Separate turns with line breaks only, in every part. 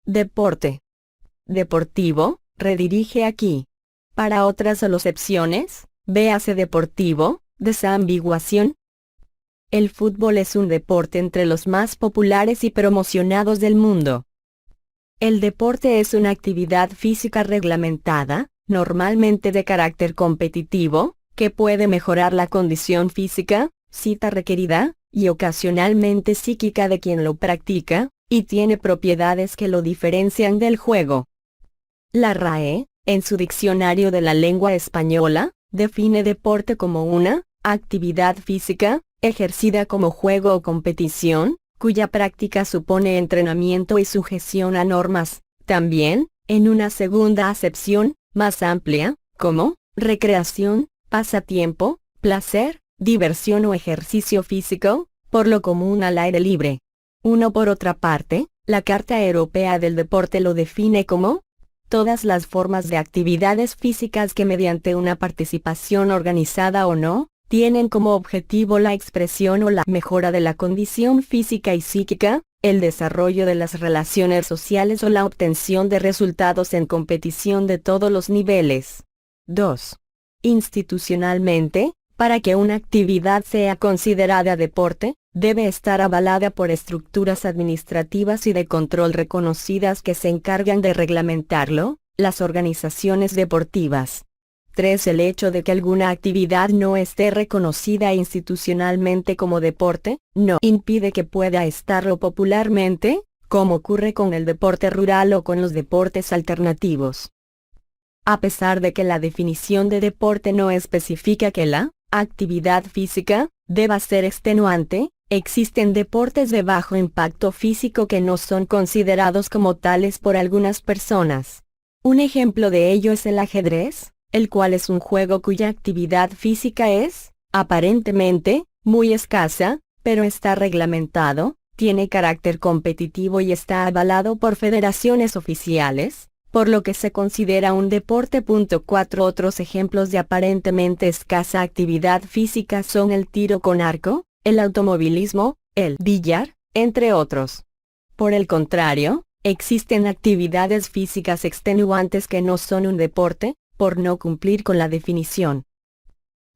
Deporte. Deportivo, redirige aquí. Para otras acepciones, véase deportivo, desambiguación. El fútbol es un deporte entre los más populares y promocionados del mundo. El deporte es una actividad física reglamentada, normalmente de carácter competitivo, que puede mejorar la condición física, cita requerida, y ocasionalmente psíquica de quien lo practica, y tiene propiedades que lo diferencian del juego. La RAE, en su diccionario de la lengua española, define deporte como una actividad física, ejercida como juego o competición, cuya práctica supone entrenamiento y sujeción a normas. También, en una segunda acepción, más amplia, como recreación, pasatiempo, placer, diversión o ejercicio físico, por lo común al aire libre. Por otra parte, la Carta Europea del Deporte lo define como todas las formas de actividades físicas que mediante una participación organizada o no, tienen como objetivo la expresión o la mejora de la condición física y psíquica, el desarrollo de las relaciones sociales o la obtención de resultados en competición de todos los niveles. 2. Institucionalmente, para que una actividad sea considerada deporte, debe estar avalada por estructuras administrativas y de control reconocidas que se encargan de reglamentarlo, las organizaciones deportivas. 3. El hecho de que alguna actividad no esté reconocida institucionalmente como deporte, no impide que pueda estarlo popularmente, como ocurre con el deporte rural o con los deportes alternativos. A pesar de que la definición de deporte no especifica que la actividad física deba ser extenuante, existen deportes de bajo impacto físico que no son considerados como tales por algunas personas. Un ejemplo de ello es el ajedrez, el cual es un juego cuya actividad física es, aparentemente, muy escasa, pero está reglamentado, tiene carácter competitivo y está avalado por federaciones oficiales, por lo que se considera un deporte. 4. Otros ejemplos de aparentemente escasa actividad física son el tiro con arco, el automovilismo, el billar, entre otros. Por el contrario, existen actividades físicas extenuantes que no son un deporte, por no cumplir con la definición.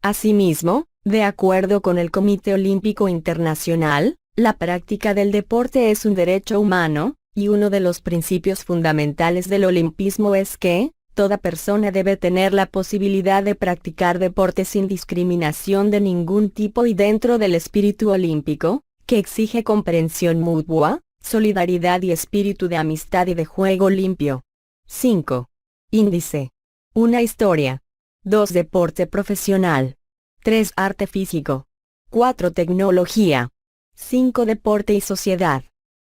Asimismo, de acuerdo con el Comité Olímpico Internacional, la práctica del deporte es un derecho humano, y uno de los principios fundamentales del olimpismo es que toda persona debe tener la posibilidad de practicar deporte sin discriminación de ningún tipo y dentro del espíritu olímpico, que exige comprensión mutua, solidaridad y espíritu de amistad y de juego limpio. 5. Índice. 1. Historia. 2. Deporte profesional. 3. Arte físico. 4. Tecnología. 5. Deporte y sociedad.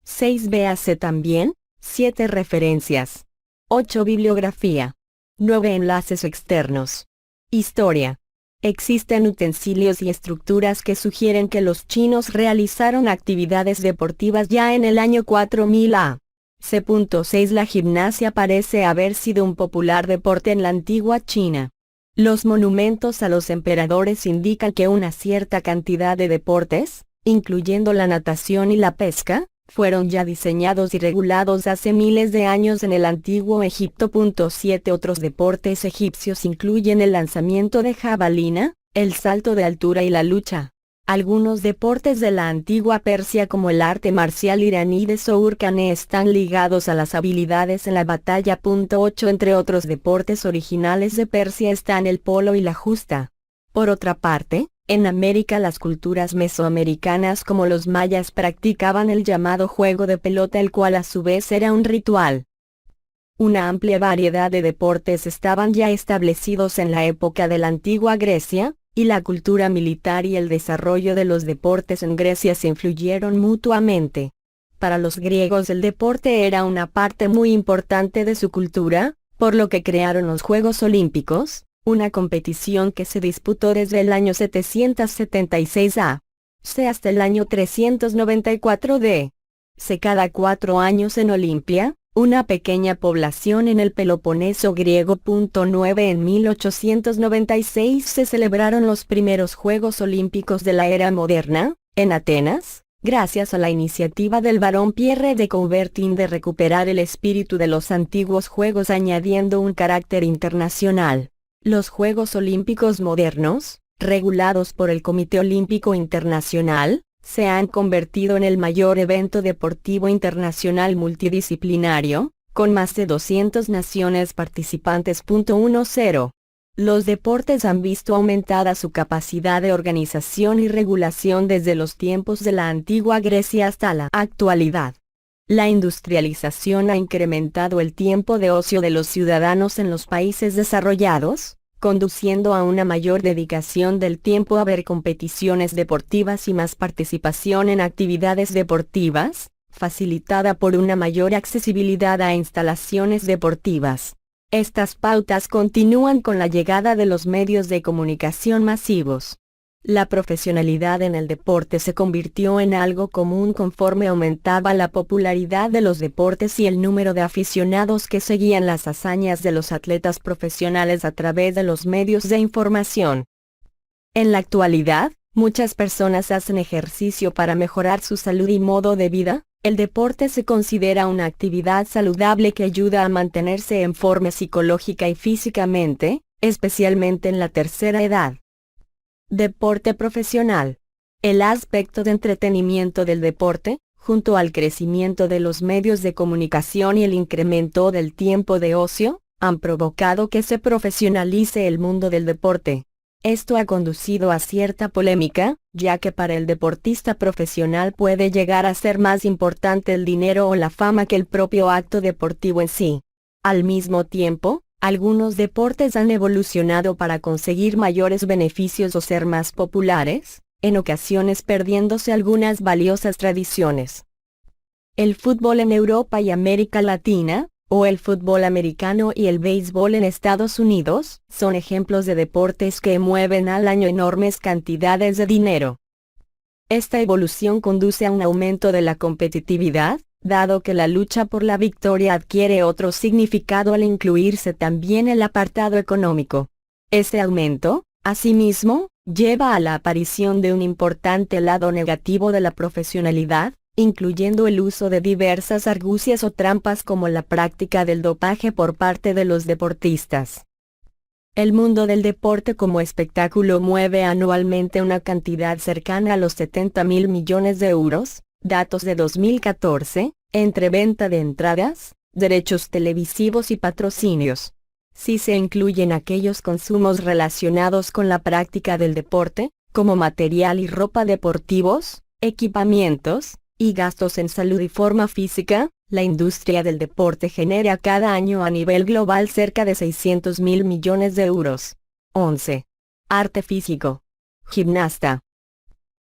6. Véase también. 7. Referencias. 8. Bibliografía. 9. Enlaces externos. Historia. Existen utensilios y estructuras que sugieren que los chinos realizaron actividades deportivas ya en el año 4000 a. C.6. La gimnasia parece haber sido un popular deporte en la antigua China. Los monumentos a los emperadores indican que una cierta cantidad de deportes, incluyendo la natación y la pesca, fueron ya diseñados y regulados hace miles de años en el antiguo Egipto. 7. Otros deportes egipcios incluyen el lanzamiento de jabalina, el salto de altura y la lucha. Algunos deportes de la antigua Persia como el arte marcial iraní de Sour Khaneh están ligados a las habilidades en la batalla. 8. Entre otros deportes originales de Persia están el polo y la justa. Por otra parte, en América las culturas mesoamericanas como los mayas practicaban el llamado juego de pelota, el cual a su vez era un ritual. Una amplia variedad de deportes estaban ya establecidos en la época de la antigua Grecia, y la cultura militar y el desarrollo de los deportes en Grecia se influyeron mutuamente. Para los griegos el deporte era una parte muy importante de su cultura, por lo que crearon los Juegos Olímpicos, una competición que se disputó desde el año 776 a.C. hasta el año 394 d.C. Cada 4 años en Olimpia, una pequeña población en el Peloponeso griego. 9. En 1896 se celebraron los primeros Juegos Olímpicos de la era moderna, en Atenas, gracias a la iniciativa del barón Pierre de Coubertin de recuperar el espíritu de los antiguos Juegos añadiendo un carácter internacional. Los Juegos Olímpicos modernos, regulados por el Comité Olímpico Internacional, se han convertido en el mayor evento deportivo internacional multidisciplinario, con más de 200 naciones participantes. 10. Los deportes han visto aumentada su capacidad de organización y regulación desde los tiempos de la antigua Grecia hasta la actualidad. La industrialización ha incrementado el tiempo de ocio de los ciudadanos en los países desarrollados, conduciendo a una mayor dedicación del tiempo a ver competiciones deportivas y más participación en actividades deportivas, facilitada por una mayor accesibilidad a instalaciones deportivas. Estas pautas continúan con la llegada de los medios de comunicación masivos. La profesionalidad en el deporte se convirtió en algo común conforme aumentaba la popularidad de los deportes y el número de aficionados que seguían las hazañas de los atletas profesionales a través de los medios de información. En la actualidad, muchas personas hacen ejercicio para mejorar su salud y modo de vida. El deporte se considera una actividad saludable que ayuda a mantenerse en forma psicológica y físicamente, especialmente en la tercera edad. Deporte profesional. El aspecto de entretenimiento del deporte, junto al crecimiento de los medios de comunicación y el incremento del tiempo de ocio, han provocado que se profesionalice el mundo del deporte. Esto ha conducido a cierta polémica, ya que para el deportista profesional puede llegar a ser más importante el dinero o la fama que el propio acto deportivo en sí. Al mismo tiempo, algunos deportes han evolucionado para conseguir mayores beneficios o ser más populares, en ocasiones perdiéndose algunas valiosas tradiciones. El fútbol en Europa y América Latina, o el fútbol americano y el béisbol en Estados Unidos, son ejemplos de deportes que mueven al año enormes cantidades de dinero. Esta evolución conduce a un aumento de la competitividad, dado que la lucha por la victoria adquiere otro significado al incluirse también el apartado económico. Ese aumento, asimismo, lleva a la aparición de un importante lado negativo de la profesionalidad, incluyendo el uso de diversas argucias o trampas como la práctica del dopaje por parte de los deportistas. El mundo del deporte como espectáculo mueve anualmente una cantidad cercana a los 70.000 millones de euros, datos de 2014, entre venta de entradas, derechos televisivos y patrocinios. Si se incluyen aquellos consumos relacionados con la práctica del deporte, como material y ropa deportivos, equipamientos, y gastos en salud y forma física, la industria del deporte genera cada año a nivel global cerca de 600.000 millones de euros. 11. Arte físico. Gimnasta.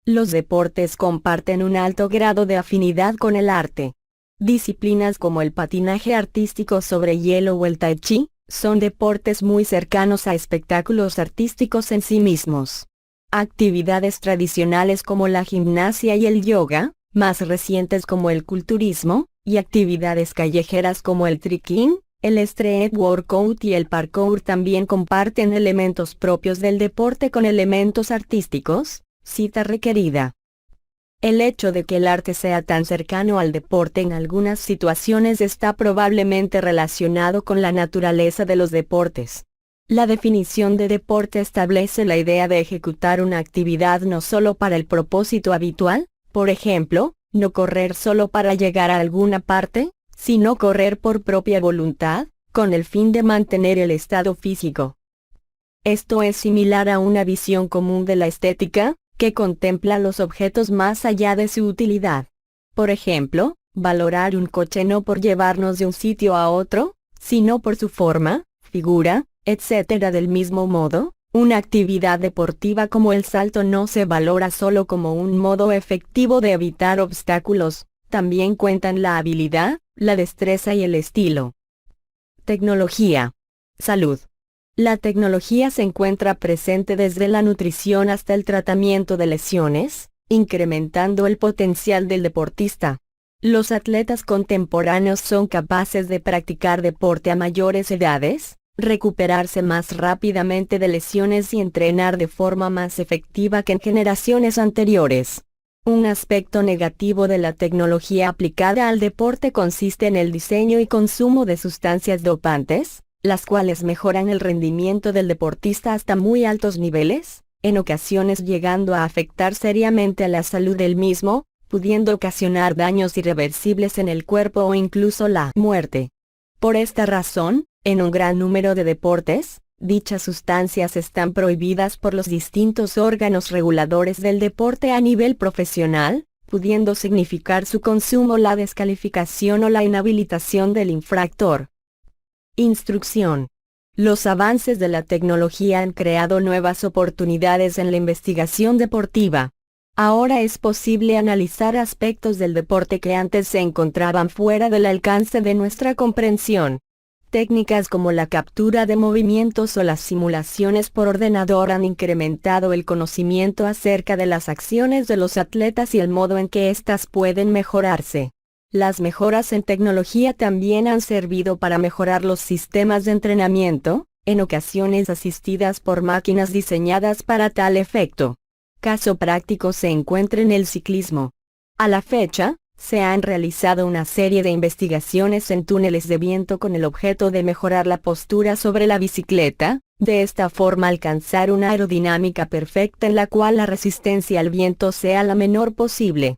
Los deportes comparten un alto grado de afinidad con el arte. Disciplinas como el patinaje artístico sobre hielo o el tai chi, son deportes muy cercanos a espectáculos artísticos en sí mismos. Actividades tradicionales como la gimnasia y el yoga, más recientes como el culturismo, y actividades callejeras como el trekking, el street workout y el parkour también comparten elementos propios del deporte con elementos artísticos, cita requerida. El hecho de que el arte sea tan cercano al deporte en algunas situaciones está probablemente relacionado con la naturaleza de los deportes. La definición de deporte establece la idea de ejecutar una actividad no solo para el propósito habitual, por ejemplo, no correr solo para llegar a alguna parte, sino correr por propia voluntad, con el fin de mantener el estado físico. Esto es similar a una visión común de la estética, que contempla los objetos más allá de su utilidad. Por ejemplo, valorar un coche no por llevarnos de un sitio a otro, sino por su forma, figura, etc. Del mismo modo, una actividad deportiva como el salto no se valora solo como un modo efectivo de evitar obstáculos, también cuentan la habilidad, la destreza y el estilo. Tecnología. Salud. La tecnología se encuentra presente desde la nutrición hasta el tratamiento de lesiones, incrementando el potencial del deportista. Los atletas contemporáneos son capaces de practicar deporte a mayores edades, recuperarse más rápidamente de lesiones y entrenar de forma más efectiva que en generaciones anteriores. Un aspecto negativo de la tecnología aplicada al deporte consiste en el diseño y consumo de sustancias dopantes, las cuales mejoran el rendimiento del deportista hasta muy altos niveles, en ocasiones llegando a afectar seriamente a la salud del mismo, pudiendo ocasionar daños irreversibles en el cuerpo o incluso la muerte. Por esta razón, en un gran número de deportes, dichas sustancias están prohibidas por los distintos órganos reguladores del deporte a nivel profesional, pudiendo significar su consumo la descalificación o la inhabilitación del infractor. Instrucción. Los avances de la tecnología han creado nuevas oportunidades en la investigación deportiva. Ahora es posible analizar aspectos del deporte que antes se encontraban fuera del alcance de nuestra comprensión. Técnicas como la captura de movimientos o las simulaciones por ordenador han incrementado el conocimiento acerca de las acciones de los atletas y el modo en que éstas pueden mejorarse. Las mejoras en tecnología también han servido para mejorar los sistemas de entrenamiento, en ocasiones asistidas por máquinas diseñadas para tal efecto. Caso práctico se encuentra en el ciclismo. A la fecha, se han realizado una serie de investigaciones en túneles de viento con el objeto de mejorar la postura sobre la bicicleta, de esta forma alcanzar una aerodinámica perfecta en la cual la resistencia al viento sea la menor posible.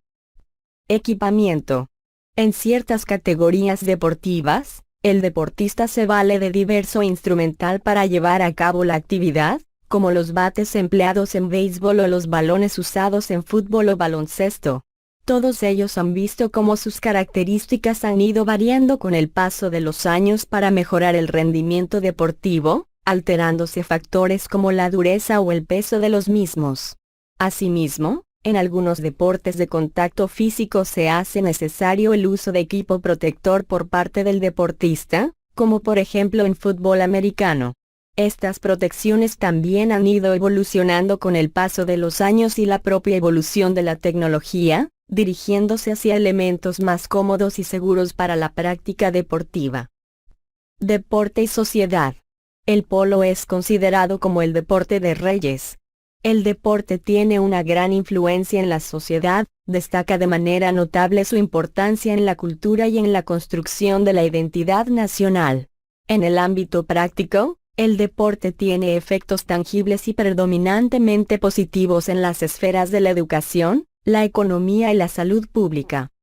Equipamiento. En ciertas categorías deportivas, el deportista se vale de diverso instrumental para llevar a cabo la actividad, como los bates empleados en béisbol o los balones usados en fútbol o baloncesto. Todos ellos han visto cómo sus características han ido variando con el paso de los años para mejorar el rendimiento deportivo, alterándose factores como la dureza o el peso de los mismos. Asimismo, en algunos deportes de contacto físico se hace necesario el uso de equipo protector por parte del deportista, como por ejemplo en fútbol americano. Estas protecciones también han ido evolucionando con el paso de los años y la propia evolución de la tecnología, dirigiéndose hacia elementos más cómodos y seguros para la práctica deportiva. Deporte y sociedad. El polo es considerado como el deporte de reyes. El deporte tiene una gran influencia en la sociedad, destaca de manera notable su importancia en la cultura y en la construcción de la identidad nacional. En el ámbito práctico, el deporte tiene efectos tangibles y predominantemente positivos en las esferas de la educación, la economía y la salud pública.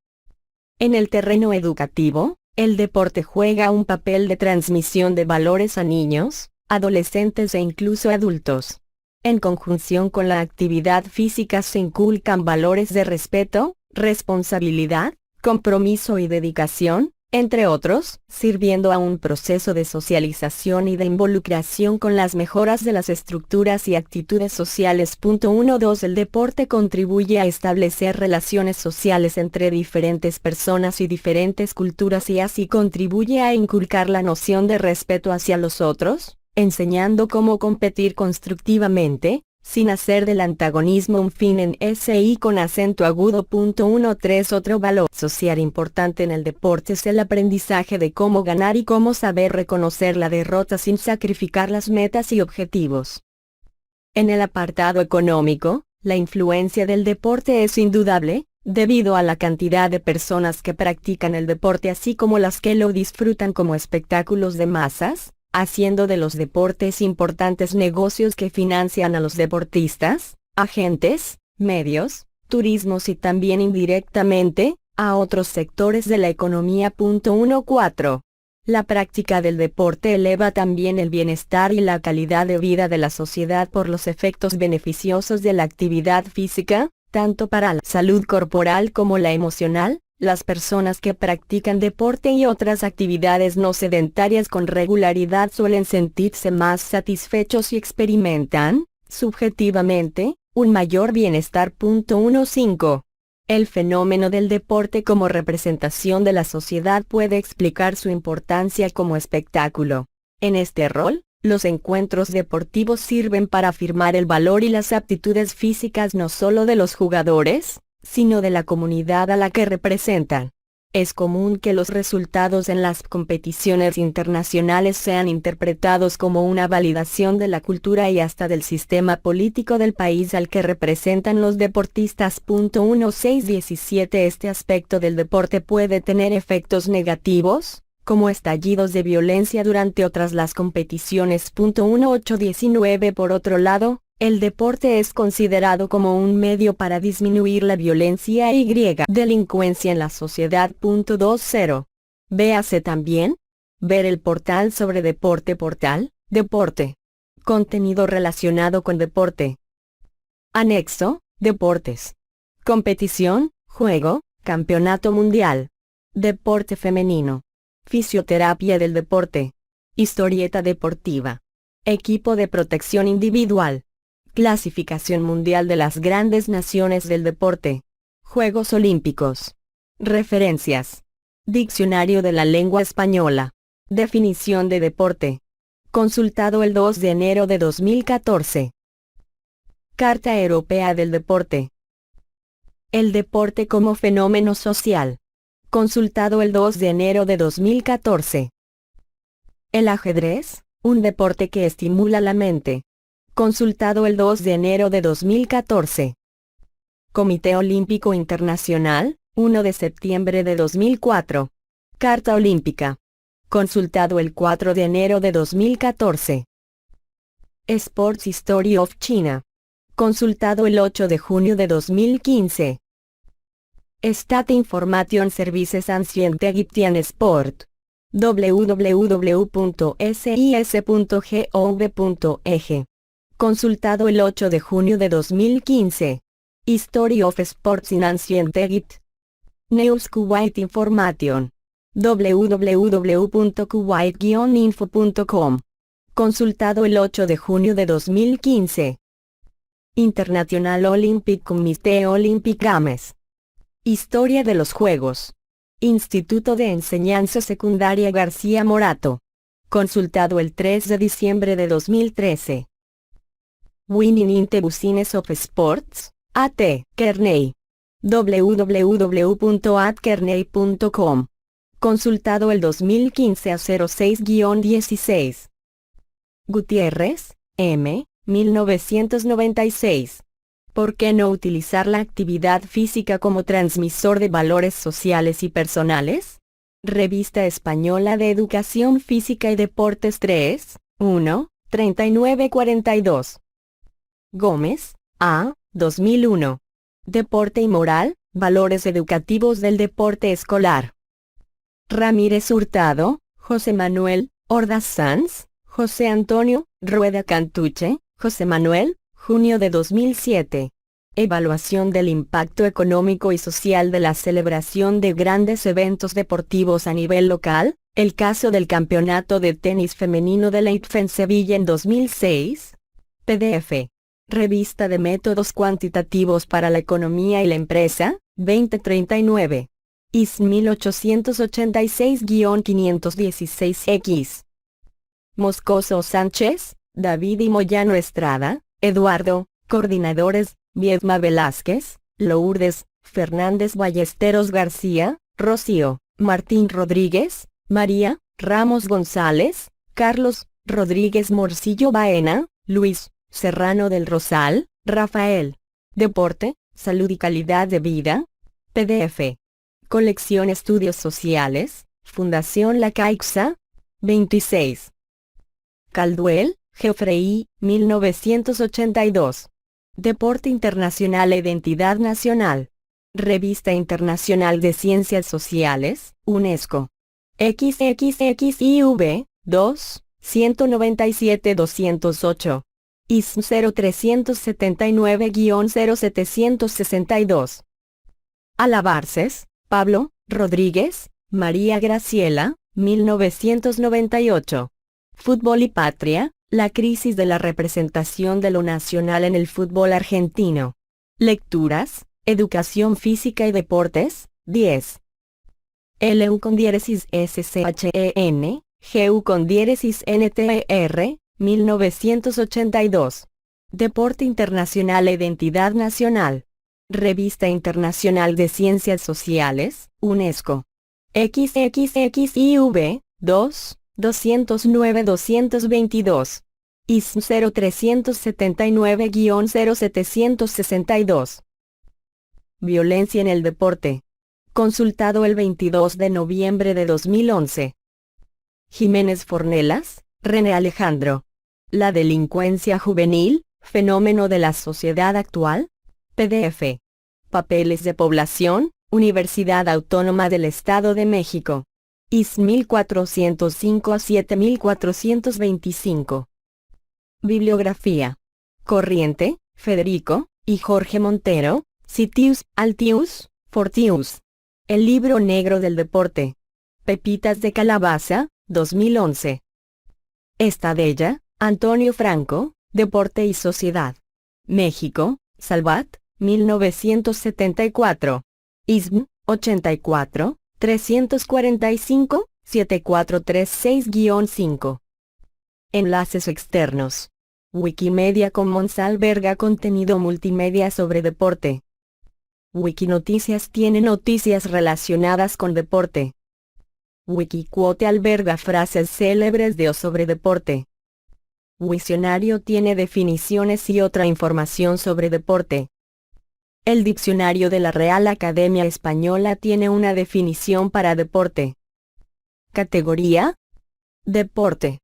En el terreno educativo, el deporte juega un papel de transmisión de valores a niños, adolescentes e incluso adultos. En conjunción con la actividad física se inculcan valores de respeto, responsabilidad, compromiso y dedicación, entre otros, sirviendo a un proceso de socialización y de involucración con las mejoras de las estructuras y actitudes sociales. 1.2 El deporte contribuye a establecer relaciones sociales entre diferentes personas y diferentes culturas y así contribuye a inculcar la noción de respeto hacia los otros, enseñando cómo competir constructivamente, sin hacer del antagonismo un fin en sí con acento agudo. 1.3 Otro valor social importante en el deporte es el aprendizaje de cómo ganar y cómo saber reconocer la derrota sin sacrificar las metas y objetivos. En el apartado económico, la influencia del deporte es indudable, debido a la cantidad de personas que practican el deporte así como las que lo disfrutan como espectáculos de masas, haciendo de los deportes importantes negocios que financian a los deportistas, agentes, medios, turismos y también indirectamente, a otros sectores de la economía. 1.4. La práctica del deporte eleva también el bienestar y la calidad de vida de la sociedad por los efectos beneficiosos de la actividad física, tanto para la salud corporal como la emocional. Las personas que practican deporte y otras actividades no sedentarias con regularidad suelen sentirse más satisfechos y experimentan, subjetivamente, un mayor bienestar. 1.5. El fenómeno del deporte como representación de la sociedad puede explicar su importancia como espectáculo. En este rol, los encuentros deportivos sirven para afirmar el valor y las aptitudes físicas no solo de los jugadores, sino de la comunidad a la que representan. Es común que los resultados en las competiciones internacionales sean interpretados como una validación de la cultura y hasta del sistema político del país al que representan los deportistas. 1617 Este aspecto del deporte puede tener efectos negativos, como estallidos de violencia durante otras las competiciones. 1819 Por otro lado, el deporte es considerado como un medio para disminuir la violencia y delincuencia en la sociedad. 20. Véase también. Ver el portal sobre deporte. Portal, deporte. Contenido relacionado con deporte. Anexo, deportes. Competición, juego, campeonato mundial. Deporte femenino. Fisioterapia del deporte. Historieta deportiva. Equipo de protección individual. Clasificación mundial de las grandes naciones del deporte. Juegos Olímpicos. Referencias. Diccionario de la lengua española. Definición de deporte. Consultado el 2 de enero de 2014. Carta Europea del Deporte. El deporte como fenómeno social. Consultado el 2 de enero de 2014. El ajedrez, un deporte que estimula la mente. Consultado el 2 de enero de 2014. Comité Olímpico Internacional, 1 de septiembre de 2004. Carta Olímpica. Consultado el 4 de enero de 2014. Sports History of China. Consultado el 8 de junio de 2015. State Information Services Ancient Egyptian Sport. www.sis.gov.eg. Consultado el 8 de junio de 2015. History of Sports in Ancient Egypt. News Kuwait Information. www.kuwait-info.com. Consultado el 8 de junio de 2015. International Olympic Committee Olympic Games. Historia de los Juegos. Instituto de Enseñanza Secundaria García Morato. Consultado el 3 de diciembre de 2013. Winning in the Business of Sports, A.T. Kearney. www.atkearney.com. Consultado el 2015 a 06-16. Gutiérrez, M. 1996. ¿Por qué no utilizar la actividad física como transmisor de valores sociales y personales? Revista Española de Educación Física y Deportes 3, 1, 39-42. Gómez, A. 2001. Deporte y moral, valores educativos del deporte escolar. Ramírez Hurtado, José Manuel, Ordaz Sanz, José Antonio, Rueda Cantuche, José Manuel, junio de 2007. Evaluación del impacto económico y social de la celebración de grandes eventos deportivos a nivel local, el caso del Campeonato de Tenis Femenino de la ITF Sevilla en 2006. PDF. Revista de Métodos Cuantitativos para la Economía y la Empresa, 2039. IS 1886-516X. Moscoso Sánchez, David y Moyano Estrada, Eduardo, coordinadores, Viedma Velázquez, Lourdes, Fernández Ballesteros García, Rocío, Martín Rodríguez, María, Ramos González, Carlos, Rodríguez Morcillo Baena, Luis, Serrano del Rosal, Rafael. Deporte, salud y calidad de vida. PDF. Colección Estudios Sociales, Fundación La Caixa, 26. Calduel, Geoffrey, 1982. Deporte Internacional e Identidad Nacional. Revista Internacional de Ciencias Sociales, UNESCO. XXXIV, 2, 197-208. IS 0379-0762. Alabarces, Pablo, Rodríguez, María Graciela, 1998. Fútbol y Patria, la crisis de la representación de lo nacional en el fútbol argentino. Lecturas, Educación Física y Deportes, 10. LU con diéresis SCHEN, GU con diéresis NTER, 1982. Deporte Internacional e Identidad Nacional. Revista Internacional de Ciencias Sociales, UNESCO. XXXIV, 2, 209-222. ISM 0379-0762. Violencia en el deporte. Consultado el 22 de noviembre de 2011. Jiménez Fornelas, René Alejandro. La delincuencia juvenil, fenómeno de la sociedad actual. PDF. Papeles de población, Universidad Autónoma del Estado de México. IS 1405 a 7425. Bibliografía. Corriente, Federico, y Jorge Montero, Citius, Altius, Fortius. El libro negro del deporte. Pepitas de calabaza, 2011. Estadella, Antonio Franco, Deporte y Sociedad. México, Salvat, 1974. ISBN, 84, 345, 7436-5. Enlaces externos. Wikimedia Commons alberga contenido multimedia sobre deporte. Wikinoticias tiene noticias relacionadas con deporte. Wikiquote alberga frases célebres de o sobre deporte. Wikcionario tiene definiciones y otra información sobre deporte. El diccionario de la Real Academia Española tiene una definición para deporte. Categoría: deporte.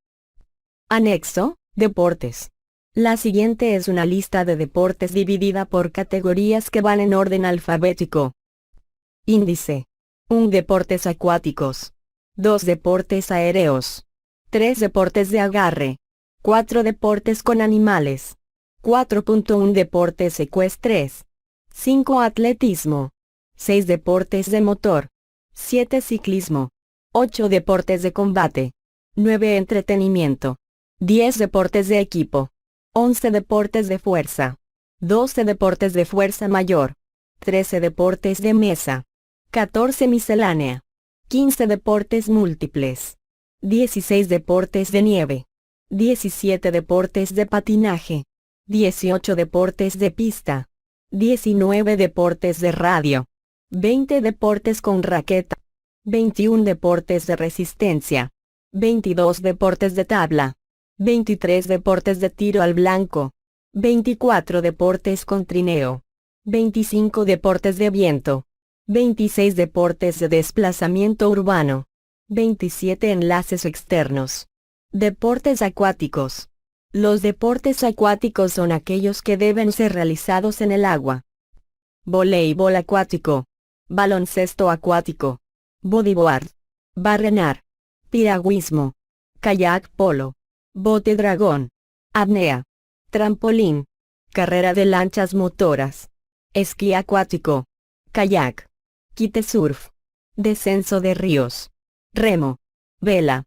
Anexo: deportes. La siguiente es una lista de deportes dividida por categorías que van en orden alfabético. Índice: 1 deportes acuáticos, 2 deportes aéreos, 3 deportes de agarre, 4 deportes con animales, 4.1 deportes ecuestres, 5 atletismo, 6 deportes de motor, 7 ciclismo, 8 deportes de combate, 9 entretenimiento, 10 deportes de equipo, 11 deportes de fuerza, 12 deportes de fuerza mayor, 13 deportes de mesa, 14 miscelánea, 15 deportes múltiples, 16 deportes de nieve, 17 deportes de patinaje, 18 deportes de pista, 19 deportes de radio, 20 deportes con raqueta, 21 deportes de resistencia, 22 deportes de tabla, 23 deportes de tiro al blanco, 24 deportes con trineo, 25 deportes de viento, 26 deportes de desplazamiento urbano, 27 enlaces externos. Deportes acuáticos. Los deportes acuáticos son aquellos que deben ser realizados en el agua. Voleibol acuático, baloncesto acuático, bodyboard, barrenar, piragüismo, kayak polo, bote dragón, apnea, trampolín, carrera de lanchas motoras, esquí acuático, kayak, kitesurf, descenso de ríos, remo, vela,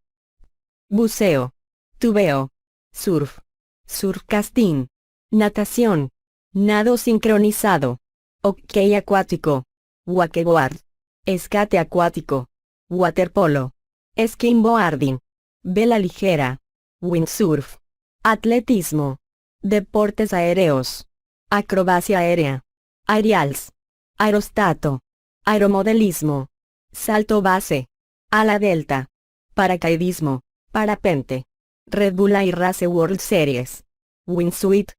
buceo, tubeo, surf, surfcasting, natación, nado sincronizado, hockey acuático, wakeboard, escate acuático, waterpolo, skimboarding, vela ligera, windsurf, atletismo, deportes aéreos, acrobacia aérea, aerials, aerostato, aeromodelismo, salto base, ala delta, paracaidismo, parapente, Red Bull Air Race World Series, wingsuit,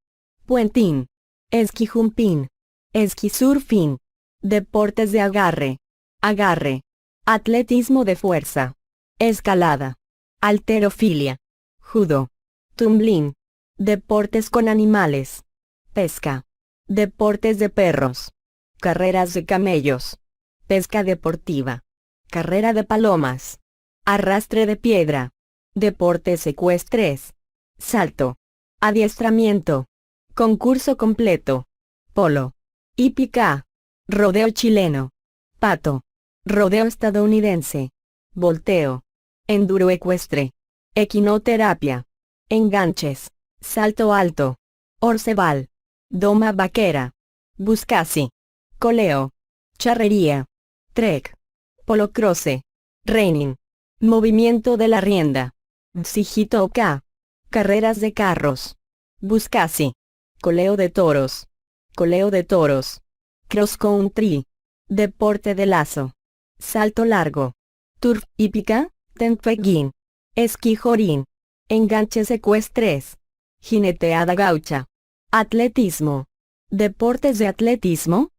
puenting, esquí jumping, esquí surfing, deportes de agarre, agarre, atletismo de fuerza, escalada, halterofilia, judo, tumbling, deportes con animales, pesca, deportes de perros, carreras de camellos, pesca deportiva, carrera de palomas, arrastre de piedra, deportes ecuestres, salto, adiestramiento, concurso completo, polo, hípica, rodeo chileno, pato, rodeo estadounidense, volteo, enduro ecuestre, equinoterapia, enganches, salto alto, orcebal, doma vaquera, buscasi, coleo, charrería, trek, polocroce, reining, movimiento de la rienda, Bicicleta, carreras de carros, buscasi, coleo de toros, cross country, deporte de lazo, salto largo, turf hípica, tenpeguín, esquí jorín, enganches ecuestres, jineteada gaucha, atletismo, deportes de atletismo,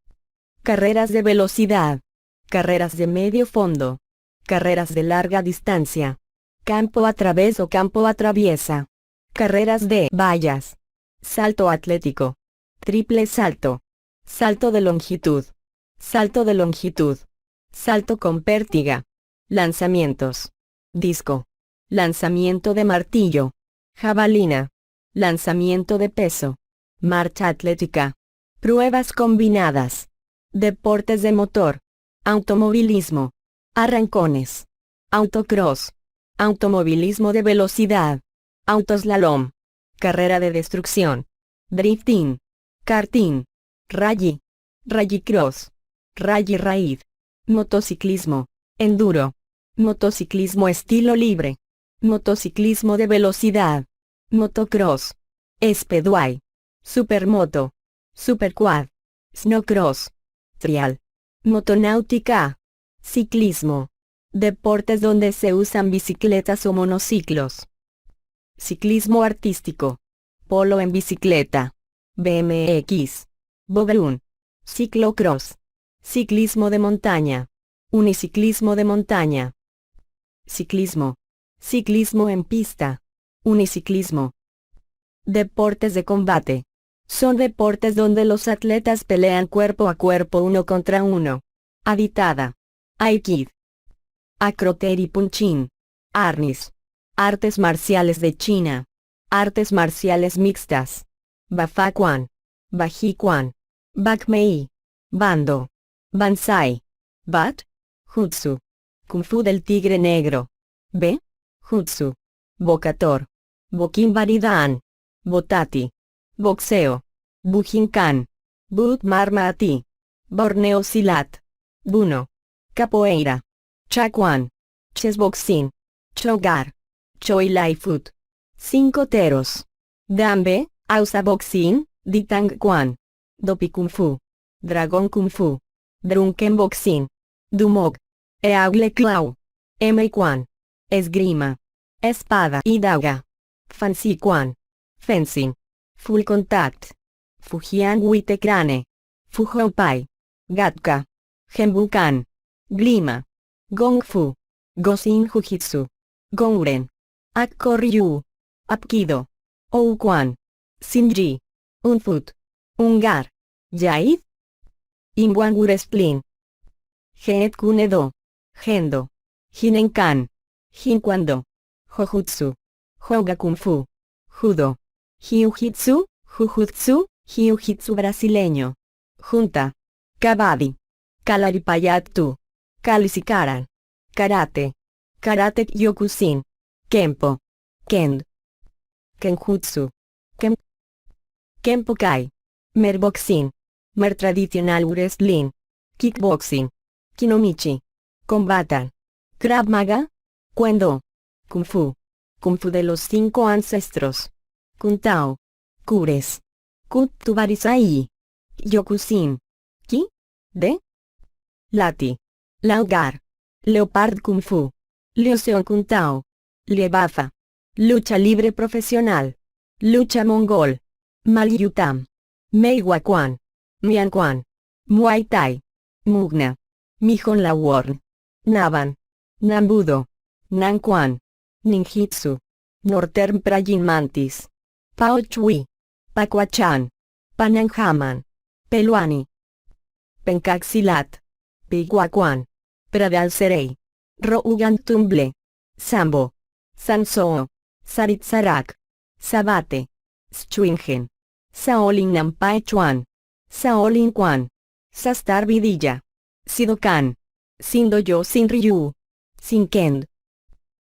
carreras de velocidad, carreras de medio fondo, carreras de larga distancia, campo a través o campo atraviesa, carreras de vallas, salto atlético, triple salto, salto de longitud, salto con pértiga, lanzamientos, disco, lanzamiento de martillo, jabalina, lanzamiento de peso, marcha atlética, pruebas combinadas, deportes de motor, automovilismo, arrancones, autocross, automovilismo de velocidad, autoslalom, carrera de destrucción, drifting, karting, rallycross, rally raid, motociclismo, enduro, motociclismo estilo libre, motociclismo de velocidad, motocross, speedway, supermoto, superquad, snowcross, trial, motonáutica, ciclismo, deportes donde se usan bicicletas o monociclos, ciclismo artístico, polo en bicicleta, BMX, bobelún, ciclocross, ciclismo de montaña, uniciclismo de montaña, ciclismo en pista, uniciclismo. Deportes de combate. Son deportes donde los atletas pelean cuerpo a cuerpo uno contra uno. Aditada. Aikid. Acroteri Punchin. Arnis. Artes marciales de China. Artes marciales mixtas. Bafakuan. Bajikuan. Bakmei. Bando. Bansai. Bat. Jutsu. Kung Fu del Tigre Negro. B. Jutsu. Bokator. Bokimbaridan. Botati. Boxeo. Bujinkan. Bud Marmati. Borneo Silat. Buno. Capoeira. Chacuan. Chessboxing. Chogar. Choi Lai Foot. Cinco teros. Dambe, Ausa Boxing, Ditang Kwan. Dopi Kung Fu. Dragón Kung Fu. Drunken Boxing. Dumog. Eagle Clau. Emei Kwan. Esgrima. Espada y daga. Fancy Kwan. Fencing. Full Contact. Fujian Witekrane. Fujopai. Gatka. Genbukan. Glima. Gong Fu. Gosin Jujitsu. Gouren. Akkoryu. Apkido. Oukwan. Sinji. Unfut. Ungar. Yaid. Imwangur Splin. Geet Kunedo. Gendo. Jinenkan. Jinkwando. Jojutsu. Joga Kung Fu. Judo. Jiu-Jitsu, Jujutsu, Jiu-Jitsu brasileño. Junta. Kabaddi. Kalaripayattu. Kalisikaran. Karate. Karate Kyokushin. Kempo. Kendo. Kenjutsu. Kempo-kai. Merboxing. Mer tradicional wrestling. Kickboxing. Kinomichi. Combatan. Krav Maga. Kendo. Kung Fu. Kung Fu de los 5 ancestros. Kuntao. Kures. Kuttubarisai. Yokushin. Ki. De. Lati. Laugar. Leopard Kung Fu. Leoseon Kuntao. Liebafa. Lucha libre profesional. Lucha mongol. Malyutam. Meiwakuan. Miankuan. Muay Thai. Mugna. Mihon Laworn. Naban. Nambudo. Nankuan. Ninjitsu. Northern Praying Mantis. Pao Chui. Pakuachan. Pananjaman. Peluani. Pencaxilat. Piguacuan. Pradal Serei. Rougan Tumble. Sambo. Sansoo. Saritzarak. Sabate. Schwingen. Shaolin Nampai Chuan. Shaolin Quan. Sastar Vidilla. Sidokan. Sindoyo Sinryu. Sinkend.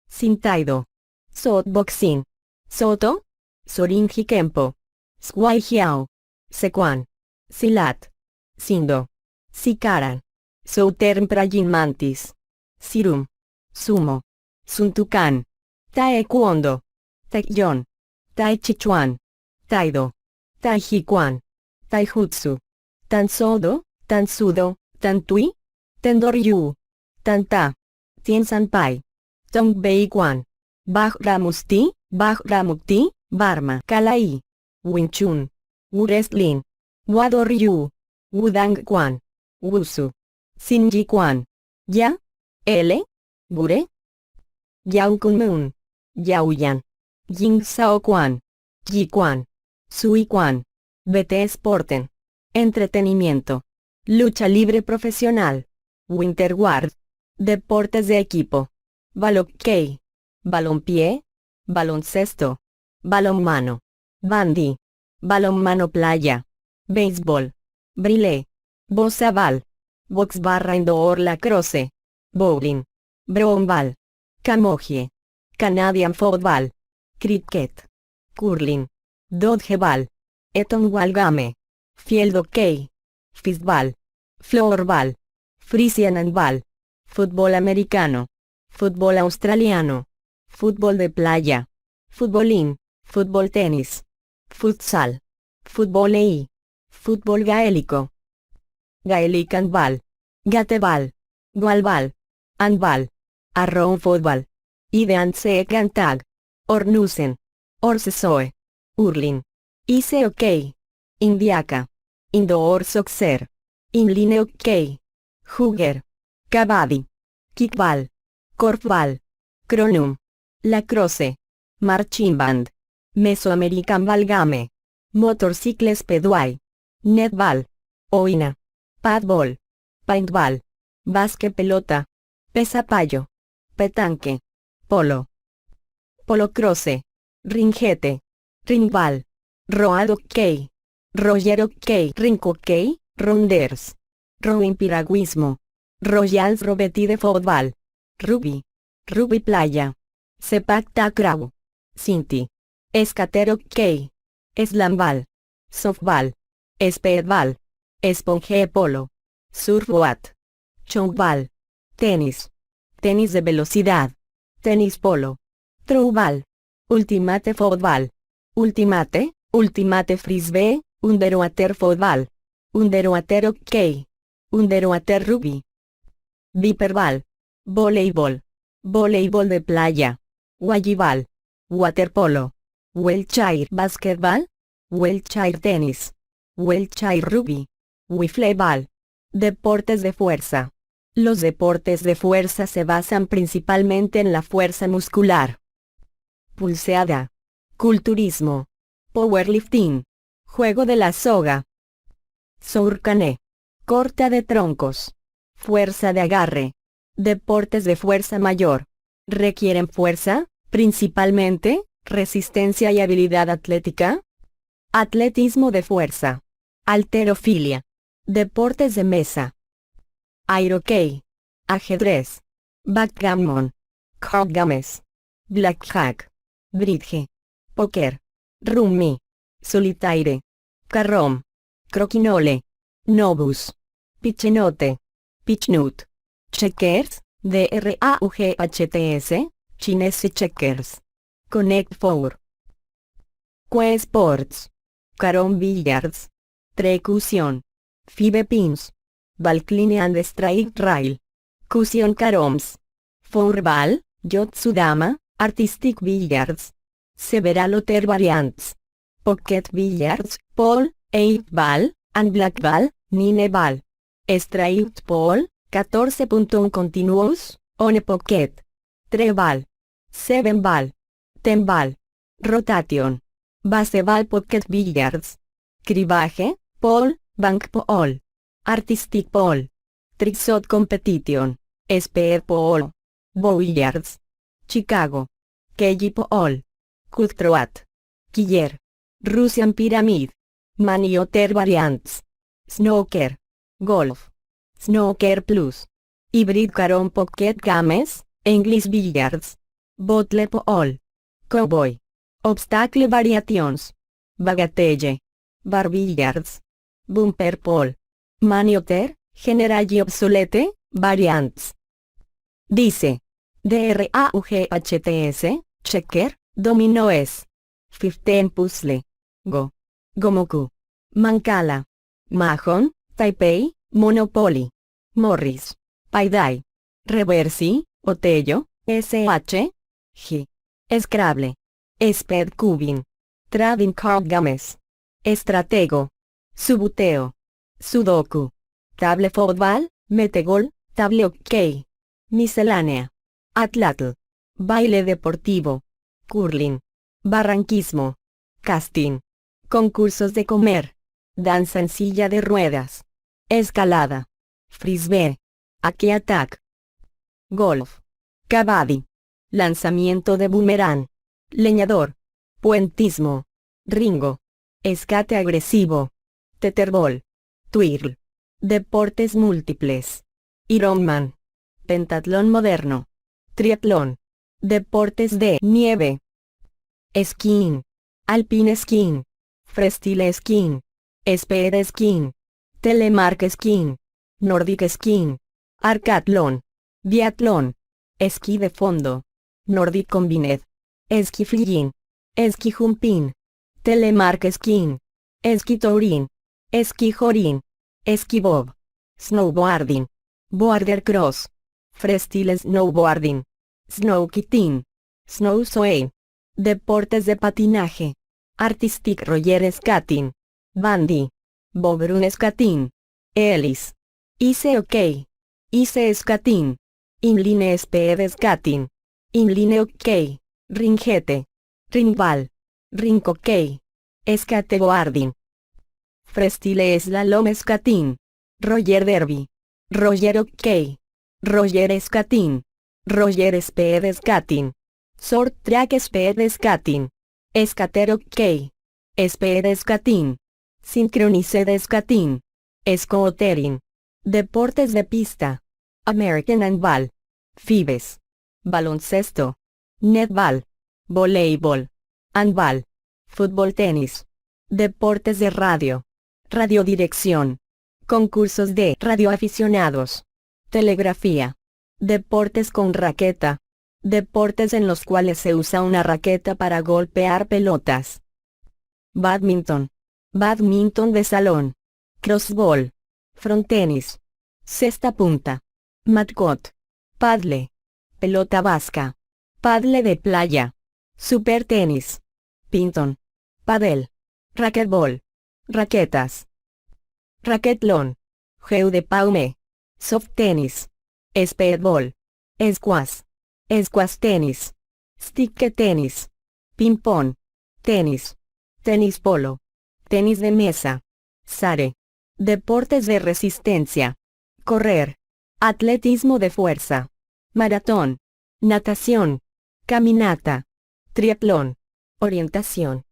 Sintaido. Sotboxing. Soto. Sorinji Kempo. Swaijiao. Sekuan. Silat. Sindo. Sikaran. Southern Praying Mantis. Sirum. Sumo. Suntukan. Taekwondo. Taekyon. Taichichuan. Taido. Taijikuan. Taijutsu. Tansodo, Tansudo, Tantui. Tendoryu. Tanta. Tien San Pai. Tong Bei Kwan. Bajramusti, Bajramukti, Barma. Kalai. Wing Chun. Wu Wrestling. Wador Ryu. Wudang Kwan. Wusu. Sinji Kwan. Ya. L. Gure. Yao Kunmun. Yaoyan. Ying Sao Kwan. Yi Kwan. Sui Kwan. BT Sporten. Entretenimiento. Lucha libre profesional. Winterguard. Deportes de equipo. Balhockey. Balompié. Baloncesto. Balonmano. Bandy. Balonmano playa. Béisbol. Brille. Bossa ball. Box barra indoor lacrosse. Bowling. Broomball. Camogie. Canadian football. Cricket. Curling. Dodgeball. Eton Walgame. Field hockey. Fistball. Floorball. Frisian handball. Fútbol americano. Fútbol australiano. Fútbol de playa. Futbolín. Fútbol tenis. Futsal. Fútbol EI. Fútbol gaélico. Gaelic handball. Gateball. Gualball. Handball. Arrow football. Ideanse Cantag. Ornusen. Orsesoe. Hurling. Ice hockey. Indiaca. Indoor soccer. Inline hockey. Hugger. Kabaddi. Kickball. Korfball. Kronum. Lacrosse. Marching band. Mesoamerican Balgame. Motorcycle speedway. Netball. Oina. Padball. Paintball. Basque pelota. Pesapayo. Petanque. Polo. Polocrosse. Ringete. Ringball. Road hockey. Roller hockey. Rink hockey. Rounders. Rowing piragüismo. Royals robeti de fútbol. Rugby. Rugby playa. Sepak takraw. Sinti. Skater hockey. Slamball. Softball. Speedball. Esponje polo. Surfboard. Chongball. Tenis. Tenis de velocidad. Tenis polo. Throwball. Ultimate football. Ultimate. Ultimate frisbee. Underwater football. Underwater hockey. Underwater rugby. Viperball. Voleibol. Voleibol de playa. Wallyball. Waterpolo. Wheelchair basketball. Wheelchair tenis. Wheelchair rugby. Wiffleball. Deportes de fuerza. Los deportes de fuerza se basan principalmente en la fuerza muscular. Pulseada. Culturismo. Powerlifting. Juego de la soga. Sourcané. Corta de troncos. Fuerza de agarre. Deportes de fuerza mayor. Requieren fuerza, principalmente, resistencia y habilidad atlética. Atletismo de fuerza. Halterofilia. Deportes de mesa. Aerohockey. Ajedrez. Backgammon. Card games. Blackjack. Bridge. Póker. Rummy. Solitaire. Carrom. Croquinole. Nobus. Pichenote. Pichnut. Checkers. DRAUGHTS. Chinese Checkers. Connect Four. Que Sports. Carom Billiards. Trecusion. Five Pins. Balcline and Strike Rail. Cushion Caroms. Fourball. Yotsudama. Artistic Billiards. Several other variants. Pocket Billiards. Pool. 8-ball. And Blackball. 9-ball. Striped Pool. 14.1 Continuous. On Pocket. 3-ball. 7-ball. 10-ball. Rotation. Baseball Pocket Billiards. Cribbage. Pool. Bank Pool. Artistic Pool. Trickshot Competition. Speed Pool. Billiards. Chicago. Keji Pool. Cutthroat. Killer. Russian Pyramid. Many other variants. Snooker. Golf. Snooker Plus. Hybrid Carom Pocket Games. English Billiards. Bottle Pool. Cowboy. Obstacle Variations. Bagatelle. Bar Billiards. Bumper Pool. Many other, general y obsolete, variants. Dice. DRAUGHTS, Checker, Domino S. 15 Puzzle. Go. Gomoku. Mancala. Mahon, Taipei, Monopoly. Morris. Paidai. Reversi, Otello, SH. G. Scrabble. Speedcubing. Trading card games. Estratego. Subuteo. Sudoku. Table fútbol, metegol, table hockey. Miscelánea. Atlatl. Baile deportivo. Curling. Barranquismo. Casting. Concursos de comer. Danza en silla de ruedas. Escalada. Frisbee. Hockey attack. Golf. Kabaddi. Lanzamiento de boomerang. Leñador. Puentismo. Ringo. Escate agresivo. Teterball. Twirl. Deportes múltiples. Ironman. Pentatlón moderno. Triatlón. Deportes de nieve. Skiing. Alpine skiing. Freestyle skiing. Speed skiing. Telemark skiing. Nordic skiing. Arcatlón. Biatlón. Esquí de fondo. Nordic combined. Esquí flying. Esquí jumping. Telemark skiing. Esquí touring. Esquí joring. Esquí bob. Snowboarding. Border cross. Freestyle snowboarding. Snow kitting. Snow swing. Deportes de patinaje. Artistic roller skating. Bandy. Bobrum skating. Ellis. Ice hockey. Ice skating. Inline speed skating. Inline hockey. Ringete. Ringball. Ring hockey. Skateboarding. Freestyle slalom skating. Roller derby. Roller hockey. Roller skating. Roller speed skating. Short track speed skating. Skater hockey. Speed skating. Synchronized skating. Scootering. Deportes de pista. American handball. Fibes. Baloncesto. Netball. Voleibol. Handball. Fútbol tenis. Deportes de radio. Radiodirección. Concursos de radioaficionados. Telegrafía. Deportes con raqueta. Deportes en los cuales se usa una raqueta para golpear pelotas. Badminton. Badminton de salón. Crossball. Frontenis. Cesta punta. Matcot. Paddle. Pelota vasca. Paddle de playa. Super tenis. Pinton. Padel. Racquetball. Raquetas. Racquetlón. Jeu de paume. Soft tenis. Speedball. Squash. Squash tenis. Stick tenis. Ping pong. Tenis. Tenis polo. Tenis de mesa. Sare. Deportes de resistencia. Correr. Atletismo de fuerza. Maratón. Natación. Caminata. Triatlón. Orientación.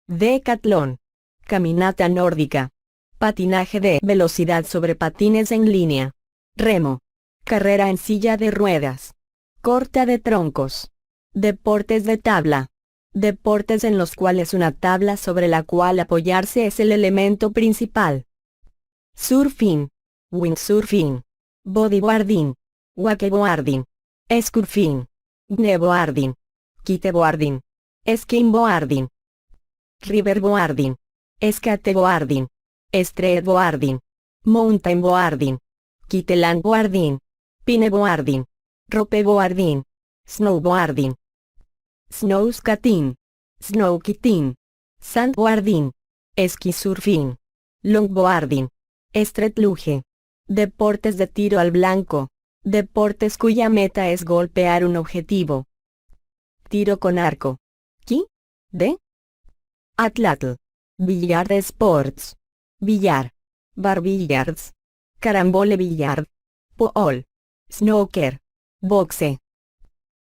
Decatlón. Caminata nórdica. Patinaje de velocidad sobre patines en línea. Remo. Carrera en silla de ruedas. Corta de troncos. Deportes de tabla. Deportes en los cuales una tabla sobre la cual apoyarse es el elemento principal. Surfing. Windsurfing. Bodyboarding. Wakeboarding. Scurfing. Snowboarding. Kiteboarding. Skimboarding. Riverboarding. Skateboarding. Streetboarding. Mountainboarding. Kitelandboarding. Pineboarding. Ropeboarding. Snowboarding. Snowskating. Snowkitting. Sandboarding. Skisurfing. Longboarding. Street luge. Deportes de tiro al blanco. Deportes cuya meta es golpear un objetivo. Tiro con arco. ¿Qui? ¿De? Atlatl. Billiard sports. Billar. Bar billiards. Carambole billard. Pool. Snooker. Boxe.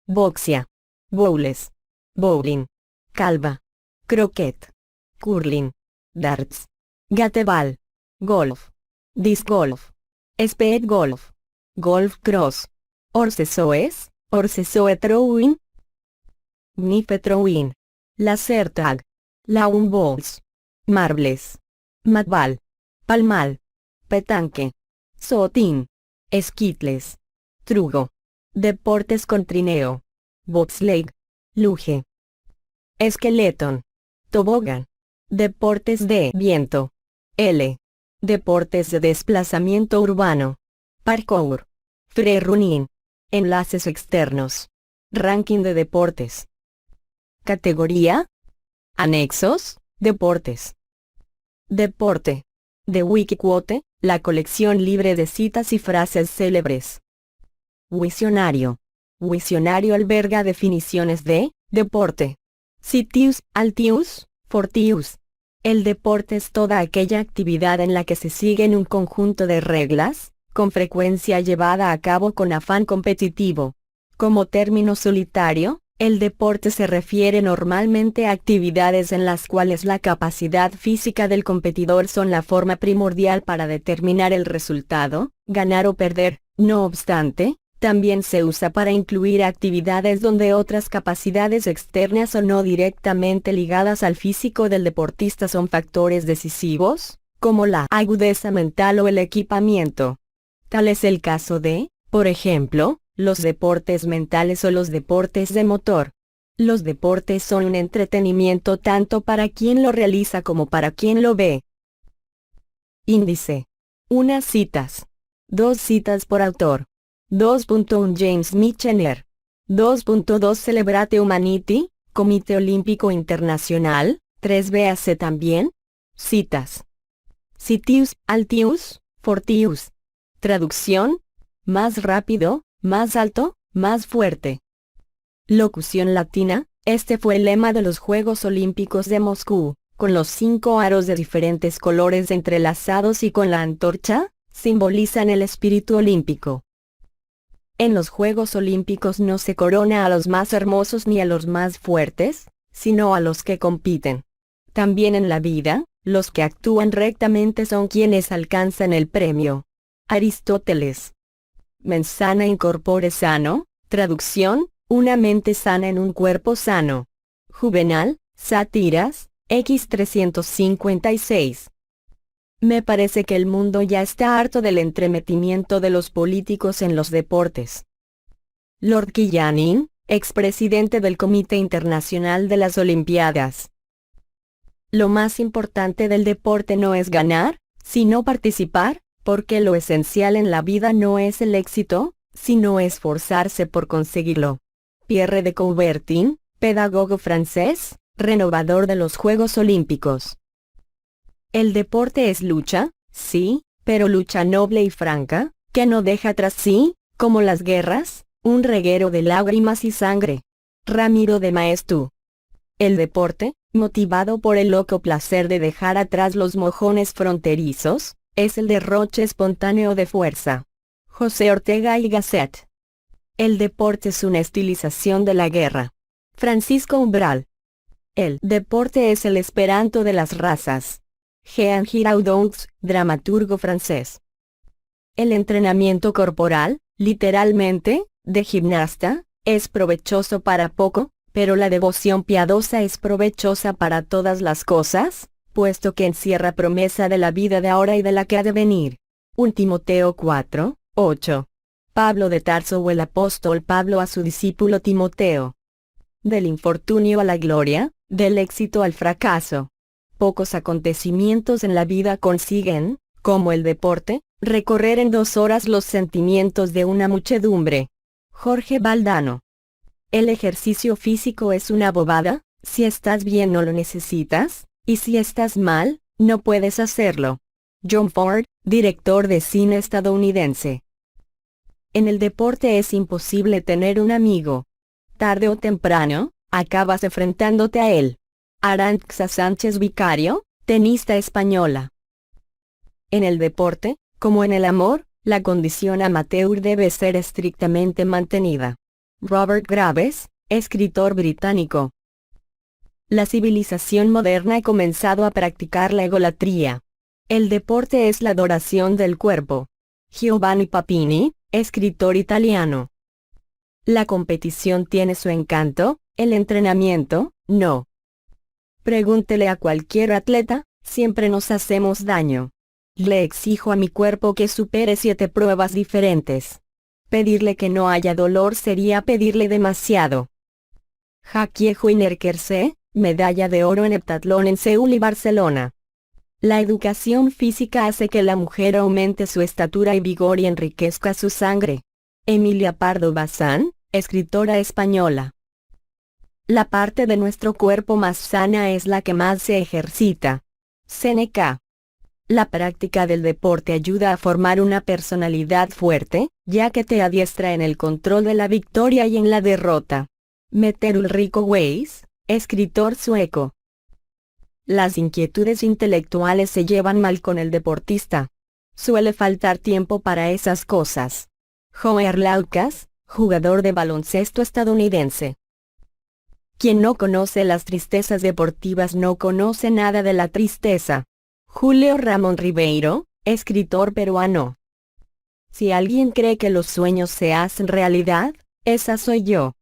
Boxia. Bowls. Bowling. Calva. Croquet. Curling. Darts. Gateball. Golf. Disc golf. Speed golf. Golf cross. Orcesoes. Orcesoe throwing. Knife throwing. Laser tag. Lawn bowls. Marbles. Matball. Palmal. Petanque. Sotín. Esquitles. Trugo. Deportes con trineo. Bobsleigh. Luge. Skeleton. Tobogán. Deportes de viento. L. Deportes de desplazamiento urbano. Parkour. Freerunning. Enlaces externos. Ranking de deportes. Categoría. Anexos, deportes. Deporte. De Wikiquote, la colección libre de citas y frases célebres. Wikcionario. Wikcionario alberga definiciones de deporte. Citius, Altius, Fortius. El deporte es toda aquella actividad en la que se siguen un conjunto de reglas, con frecuencia llevada a cabo con afán competitivo. Como término solitario, el deporte se refiere normalmente a actividades en las cuales la capacidad física del competidor son la forma primordial para determinar el resultado, ganar o perder. No obstante, también se usa para incluir actividades donde otras capacidades externas o no directamente ligadas al físico del deportista son factores decisivos, como la agudeza mental o el equipamiento. Tal es el caso de, por ejemplo, los deportes mentales o los deportes de motor. Los deportes son un entretenimiento tanto para quien lo realiza como para quien lo ve. Índice. 1 citas. 2 citas por autor. 2.1 James Michener. 2.2 Celebrate Humanity, Comité Olímpico Internacional. 3 véase también. Citas. Citius, Altius, Fortius. Traducción. Más rápido, más alto, más fuerte. Locución latina. Este fue el lema de los Juegos Olímpicos de Moscú, con los 5 aros de diferentes colores entrelazados y con la antorcha, simbolizan el espíritu olímpico. En los Juegos Olímpicos no se corona a los más hermosos ni a los más fuertes, sino a los que compiten. También en la vida, los que actúan rectamente son quienes alcanzan el premio. Aristóteles. Mens sana in corpore sano, traducción, una mente sana en un cuerpo sano. Juvenal, Sátiras, X 356. Me parece que el mundo ya está harto del entremetimiento de los políticos en los deportes. Lord Killianin, expresidente del Comité Internacional de las Olimpiadas. Lo más importante del deporte no es ganar, sino participar, porque lo esencial en la vida no es el éxito, sino esforzarse por conseguirlo. Pierre de Coubertin, pedagogo francés, renovador de los Juegos Olímpicos. El deporte es lucha, sí, pero lucha noble y franca, que no deja tras sí, como las guerras, un reguero de lágrimas y sangre. Ramiro de Maeztu. El deporte, motivado por el loco placer de dejar atrás los mojones fronterizos, es el derroche espontáneo de fuerza. José Ortega y Gasset. El deporte es una estilización de la guerra. Francisco Umbral. El deporte es el esperanto de las razas. Jean Giraudoux, dramaturgo francés. El entrenamiento corporal, literalmente, de gimnasta, es provechoso para poco, pero la devoción piadosa es provechosa para todas las cosas, puesto que encierra promesa de la vida de ahora y de la que ha de venir. 1 Timoteo 4, 8. Pablo de Tarso o el apóstol Pablo a su discípulo Timoteo. Del infortunio a la gloria, del éxito al fracaso. Pocos acontecimientos en la vida consiguen, como el deporte, recorrer en 2 horas los sentimientos de una muchedumbre. Jorge Valdano. El ejercicio físico es una bobada, si estás bien no lo necesitas, y si estás mal, no puedes hacerlo. John Ford, director de cine estadounidense. En el deporte es imposible tener un amigo. Tarde o temprano, acabas enfrentándote a él. Arantxa Sánchez Vicario, tenista española. En el deporte, como en el amor, la condición amateur debe ser estrictamente mantenida. Robert Graves, escritor británico. La civilización moderna ha comenzado a practicar la egolatría. El deporte es la adoración del cuerpo. Giovanni Papini, escritor italiano. La competición tiene su encanto, el entrenamiento, no. Pregúntele a cualquier atleta, siempre nos hacemos daño. Le exijo a mi cuerpo que supere 7 pruebas diferentes. Pedirle que no haya dolor sería pedirle demasiado. Jackie Huyner-Kersee, medalla de oro en heptatlón en Seúl y Barcelona. La educación física hace que la mujer aumente su estatura y vigor y enriquezca su sangre. Emilia Pardo Bazán, escritora española. La parte de nuestro cuerpo más sana es la que más se ejercita. Séneca. La práctica del deporte ayuda a formar una personalidad fuerte, ya que te adiestra en el control de la victoria y en la derrota. Mette Ulrika Weiss, escritor sueco. Las inquietudes intelectuales se llevan mal con el deportista. Suele faltar tiempo para esas cosas. Joer Laucas, jugador de baloncesto estadounidense. Quien no conoce las tristezas deportivas no conoce nada de la tristeza. Julio Ramón Ribeiro, escritor peruano. Si alguien cree que los sueños se hacen realidad, esa soy yo.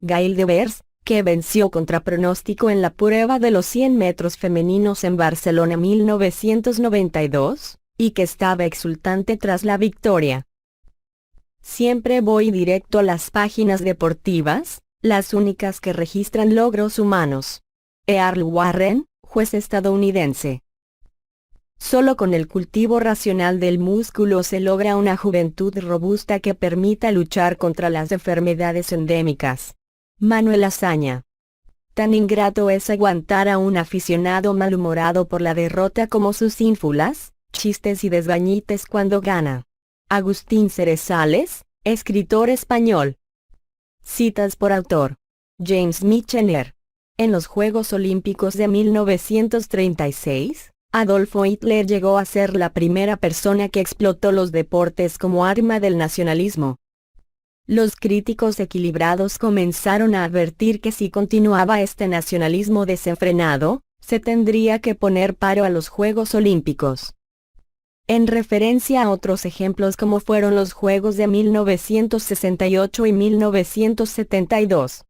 Gail Devers, que venció contra pronóstico en la prueba de los 100 metros femeninos en Barcelona 1992, y que estaba exultante tras la victoria. Siempre voy directo a las páginas deportivas, las únicas que registran logros humanos. Earl Warren, juez estadounidense. Solo con el cultivo racional del músculo se logra una juventud robusta que permita luchar contra las enfermedades endémicas. Manuel Azaña. Tan ingrato es aguantar a un aficionado malhumorado por la derrota como sus ínfulas, chistes y desgañites cuando gana. Agustín Cerezales, escritor español. Citas por autor. James Michener. En los Juegos Olímpicos de 1936, Adolfo Hitler llegó a ser la primera persona que explotó los deportes como arma del nacionalismo. Los críticos equilibrados comenzaron a advertir que si continuaba este nacionalismo desenfrenado, se tendría que poner paro a los Juegos Olímpicos. En referencia a otros ejemplos como fueron los Juegos de 1968 y 1972.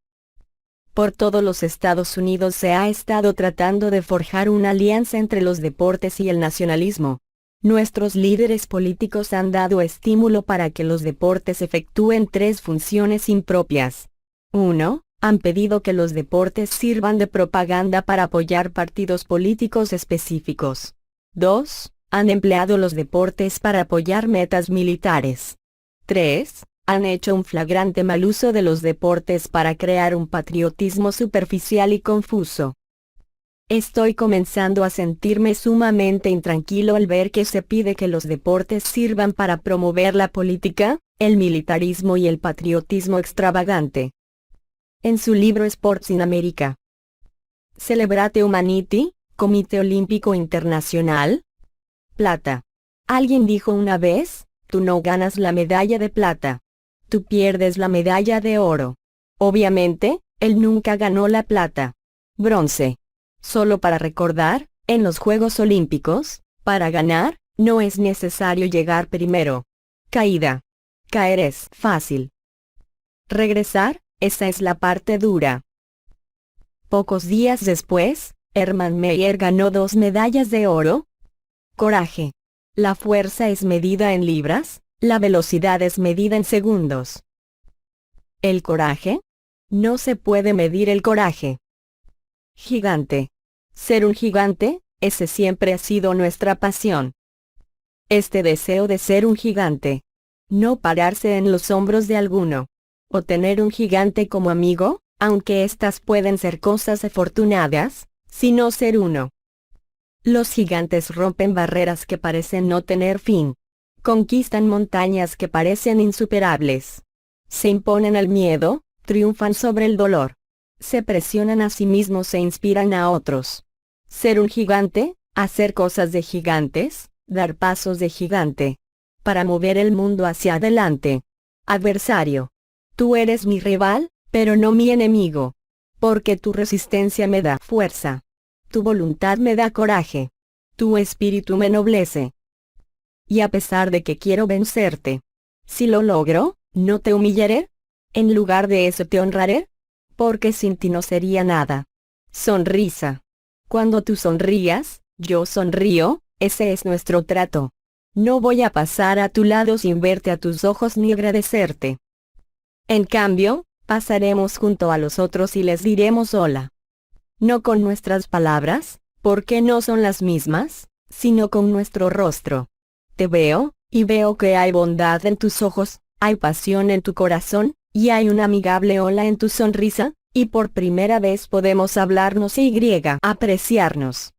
Por todos los Estados Unidos se ha estado tratando de forjar una alianza entre los deportes y el nacionalismo. Nuestros líderes políticos han dado estímulo para que los deportes efectúen 3 funciones impropias. 1. Han pedido que los deportes sirvan de propaganda para apoyar partidos políticos específicos. 2. Han empleado los deportes para apoyar metas militares. 3. Han hecho un flagrante mal uso de los deportes para crear un patriotismo superficial y confuso. Estoy comenzando a sentirme sumamente intranquilo al ver que se pide que los deportes sirvan para promover la política, el militarismo y el patriotismo extravagante. En su libro Sports in America. Celebrate Humanity, Comité Olímpico Internacional. Plata. Alguien dijo una vez, tú no ganas la medalla de plata. Tú pierdes la medalla de oro. Obviamente, él nunca ganó la plata. Bronce. Solo para recordar, en los Juegos Olímpicos, para ganar, no es necesario llegar primero. Caída. Caer es fácil. Regresar, esa es la parte dura. Pocos días después, Hermann Maier ganó 2 medallas de oro. Coraje. La fuerza es medida en libras, la velocidad es medida en segundos. ¿El coraje? No se puede medir el coraje. Gigante. Ser un gigante, ese siempre ha sido nuestra pasión. Este deseo de ser un gigante. No pararse en los hombros de alguno. O tener un gigante como amigo, aunque estas pueden ser cosas afortunadas, sino ser uno. Los gigantes rompen barreras que parecen no tener fin. Conquistan montañas que parecen insuperables. Se imponen al miedo, triunfan sobre el dolor. Se presionan a sí mismos e inspiran a otros. Ser un gigante, hacer cosas de gigantes, dar pasos de gigante. Para mover el mundo hacia adelante. Adversario. Tú eres mi rival, pero no mi enemigo. Porque tu resistencia me da fuerza. Tu voluntad me da coraje. Tu espíritu me ennoblece. Y a pesar de que quiero vencerte, si lo logro, ¿no te humillaré? En lugar de eso te honraré. Porque sin ti no sería nada. Sonrisa. Cuando tú sonrías, yo sonrío, ese es nuestro trato. No voy a pasar a tu lado sin verte a tus ojos ni agradecerte. En cambio, pasaremos junto a los otros y les diremos hola. No con nuestras palabras, porque no son las mismas, sino con nuestro rostro. Te veo, y veo que hay bondad en tus ojos, Hay pasión en tu corazón, y hay una amigable ola en tu sonrisa, y por primera vez podemos hablarnos y apreciarnos.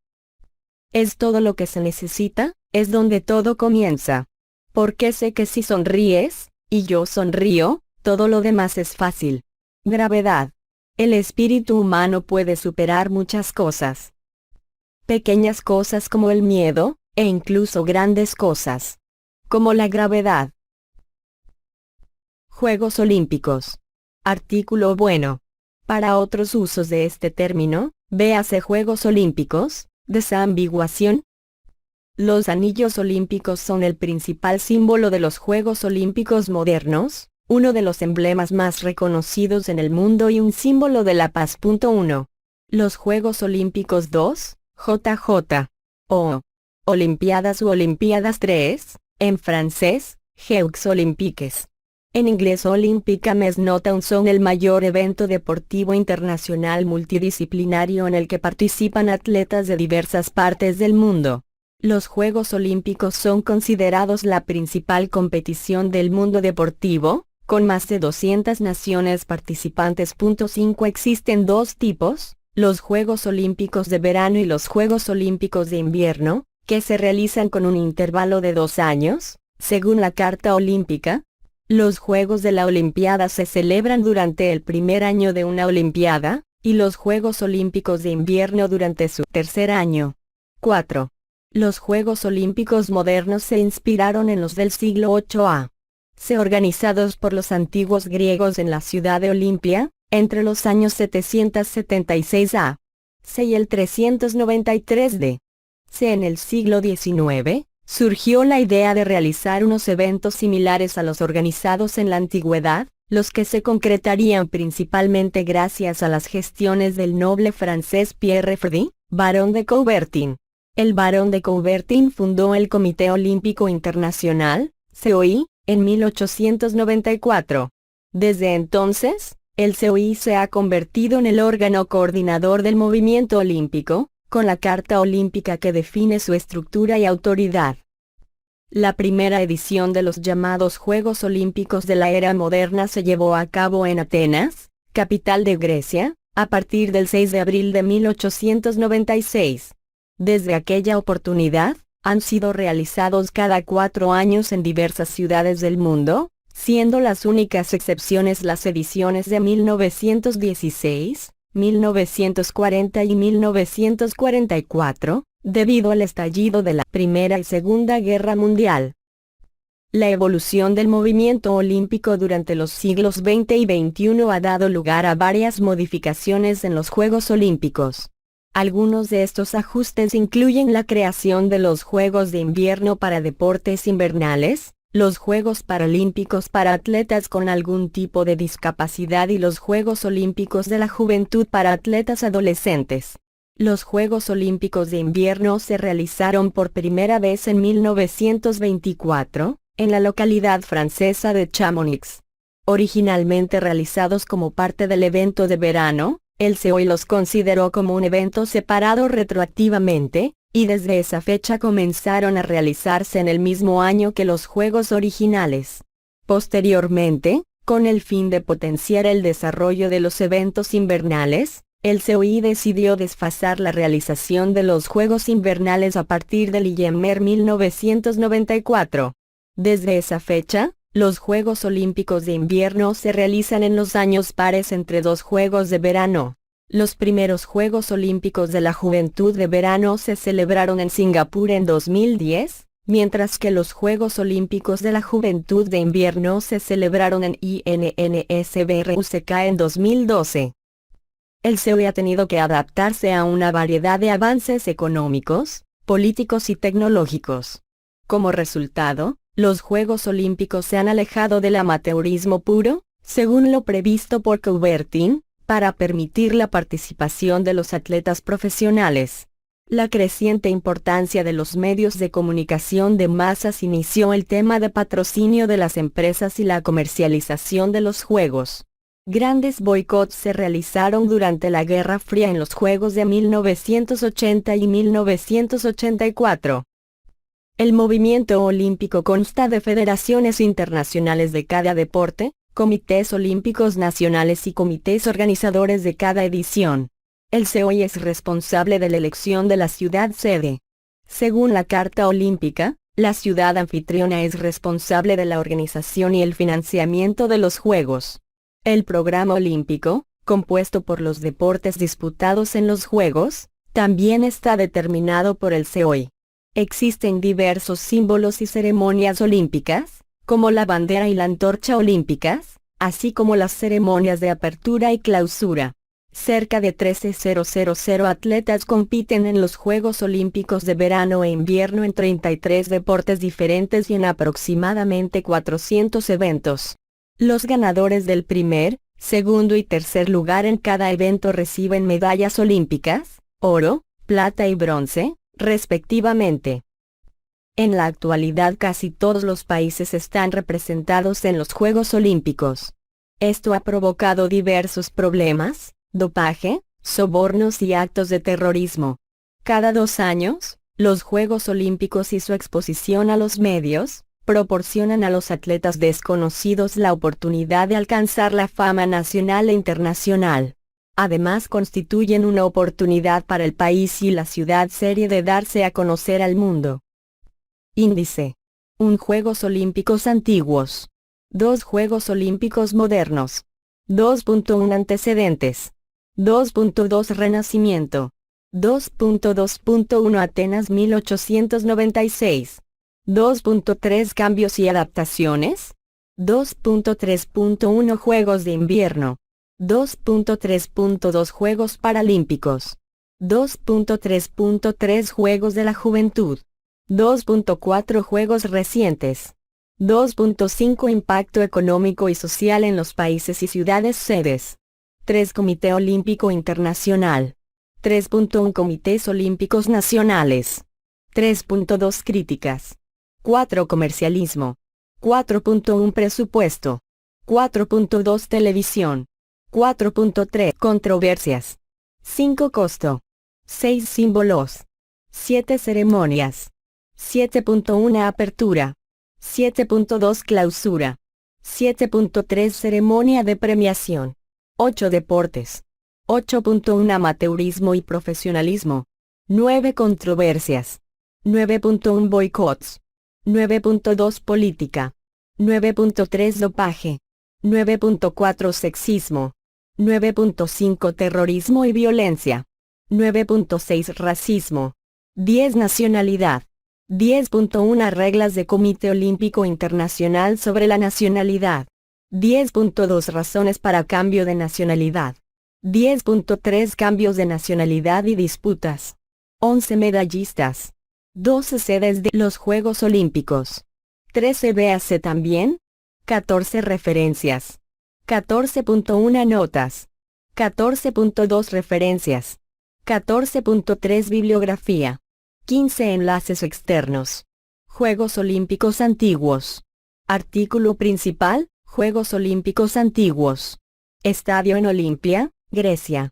Es todo lo que se necesita, es donde todo comienza. Porque sé que si sonríes, y yo sonrío, todo lo demás es fácil. Gravedad. El espíritu humano puede superar muchas cosas. Pequeñas cosas como el miedo, e incluso grandes cosas. Como la gravedad. Juegos Olímpicos. Artículo bueno. Para otros usos de este término, véase Juegos Olímpicos, desambiguación. Los anillos olímpicos son el principal símbolo de los Juegos Olímpicos modernos, uno de los emblemas más reconocidos en el mundo y un símbolo de la paz. 1. Los Juegos Olímpicos 2, JJ. O Olimpiadas u Olimpiadas 3, en francés, Jeux Olympiques. En inglés Olympic Games Noton son el mayor evento deportivo internacional multidisciplinario en el que participan atletas de diversas partes del mundo. Los Juegos Olímpicos son considerados la principal competición del mundo deportivo, con más de 200 naciones participantes. 5. Existen dos tipos, los Juegos Olímpicos de verano y los Juegos Olímpicos de invierno, que se realizan con un intervalo de 2 años, según la Carta Olímpica. Los Juegos de la Olimpiada se celebran durante el primer año de una Olimpiada, y los Juegos Olímpicos de invierno durante su tercer año. 4. Los Juegos Olímpicos modernos se inspiraron en los del siglo VIII a. C. Organizados por los antiguos griegos en la ciudad de Olimpia, entre los años 776 a. C. y el 393 d. C. En el siglo XIX, surgió la idea de realizar unos eventos similares a los organizados en la antigüedad, los que se concretarían principalmente gracias a las gestiones del noble francés Pierre Frédéric, barón de Coubertin. El barón de Coubertin fundó el Comité Olímpico Internacional, COI, en 1894. Desde entonces, el COI se ha convertido en el órgano coordinador del movimiento olímpico, con la Carta Olímpica que define su estructura y autoridad. La primera edición de los llamados Juegos Olímpicos de la era moderna se llevó a cabo en Atenas, capital de Grecia, a partir del 6 de abril de 1896. Desde aquella oportunidad, han sido realizados cada 4 años en diversas ciudades del mundo, siendo las únicas excepciones las ediciones de 1916, 1940 y 1944, debido al estallido de la Primera y Segunda Guerra Mundial. La evolución del movimiento olímpico durante los siglos XX y XXI ha dado lugar a varias modificaciones en los Juegos Olímpicos. Algunos de estos ajustes incluyen la creación de los Juegos de Invierno para deportes invernales, los Juegos Paralímpicos para atletas con algún tipo de discapacidad y los Juegos Olímpicos de la Juventud para atletas adolescentes. Los Juegos Olímpicos de Invierno se realizaron por primera vez en 1924, en la localidad francesa de Chamonix. Originalmente realizados como parte del evento de verano, el COI los consideró como un evento separado retroactivamente, y desde esa fecha comenzaron a realizarse en el mismo año que los Juegos originales. Posteriormente, con el fin de potenciar el desarrollo de los eventos invernales, el COI decidió desfasar la realización de los Juegos invernales a partir del IEMER 1994. Desde esa fecha, los Juegos Olímpicos de invierno se realizan en los años pares entre dos Juegos de verano. Los primeros Juegos Olímpicos de la Juventud de verano se celebraron en Singapur en 2010, mientras que los Juegos Olímpicos de la Juventud de invierno se celebraron en INNSBRUCK en 2012. El COI ha tenido que adaptarse a una variedad de avances económicos, políticos y tecnológicos. Como resultado, los Juegos Olímpicos se han alejado del amateurismo puro, según lo previsto por Coubertin, para permitir la participación de los atletas profesionales. La creciente importancia de los medios de comunicación de masas inició el tema de patrocinio de las empresas y la comercialización de los Juegos. Grandes boicots se realizaron durante la Guerra Fría en los Juegos de 1980 y 1984. El movimiento olímpico consta de federaciones internacionales de cada deporte, comités olímpicos nacionales y comités organizadores de cada edición. El COI es responsable de la elección de la ciudad sede. Según la Carta Olímpica, la ciudad anfitriona es responsable de la organización y el financiamiento de los Juegos. El programa olímpico, compuesto por los deportes disputados en los Juegos, también está determinado por el COI. Existen diversos símbolos y ceremonias olímpicas, como la bandera y la antorcha olímpicas, así como las ceremonias de apertura y clausura. Cerca de 13.000 atletas compiten en los Juegos Olímpicos de verano e invierno en 33 deportes diferentes y en aproximadamente 400 eventos. Los ganadores del primer, segundo y tercer lugar en cada evento reciben medallas olímpicas, oro, plata y bronce, respectivamente. En la actualidad casi todos los países están representados en los Juegos Olímpicos. Esto ha provocado diversos problemas, dopaje, sobornos y actos de terrorismo. Cada 2 años, los Juegos Olímpicos y su exposición a los medios, proporcionan a los atletas desconocidos la oportunidad de alcanzar la fama nacional e internacional. Además constituyen una oportunidad para el país y la ciudad serie de darse a conocer al mundo. Índice. 1 Juegos Olímpicos antiguos. 2 Juegos Olímpicos modernos. 2.1 Antecedentes. 2.2 Renacimiento. 2.2.1 Atenas 1896. 2.3 Cambios y adaptaciones. 2.3.1 Juegos de invierno. 2.3.2 Juegos Paralímpicos. 2.3.3 Juegos de la Juventud. 2.4 Juegos recientes. 2.5 Impacto económico y social en los países y ciudades sedes. 3 Comité Olímpico Internacional. 3.1 Comités Olímpicos Nacionales. 3.2 Críticas. 4 Comercialismo. 4.1 Presupuesto. 4.2 Televisión. 4.3 Controversias. 5 Costo. 6 Símbolos. 7 Ceremonias. 7.1 Apertura. 7.2 Clausura. 7.3 Ceremonia de premiación. 8 Deportes. 8.1 Amateurismo y profesionalismo. 9 Controversias. 9.1 Boicots. 9.2 Política. 9.3 Dopaje. 9.4 Sexismo. 9.5 Terrorismo y violencia. 9.6 Racismo. 10 Nacionalidad. 10.1 Reglas de Comité Olímpico Internacional sobre la nacionalidad. 10.2 Razones para cambio de nacionalidad. 10.3 Cambios de nacionalidad y disputas. 11 Medallistas. 12 Sedes de los Juegos Olímpicos. 13 Véase también. 14 Referencias. 14.1 Notas. 14.2 Referencias. 14.3 Bibliografía. 15 Enlaces externos. Juegos Olímpicos antiguos. Artículo principal, Juegos Olímpicos antiguos. Estadio en Olimpia, Grecia.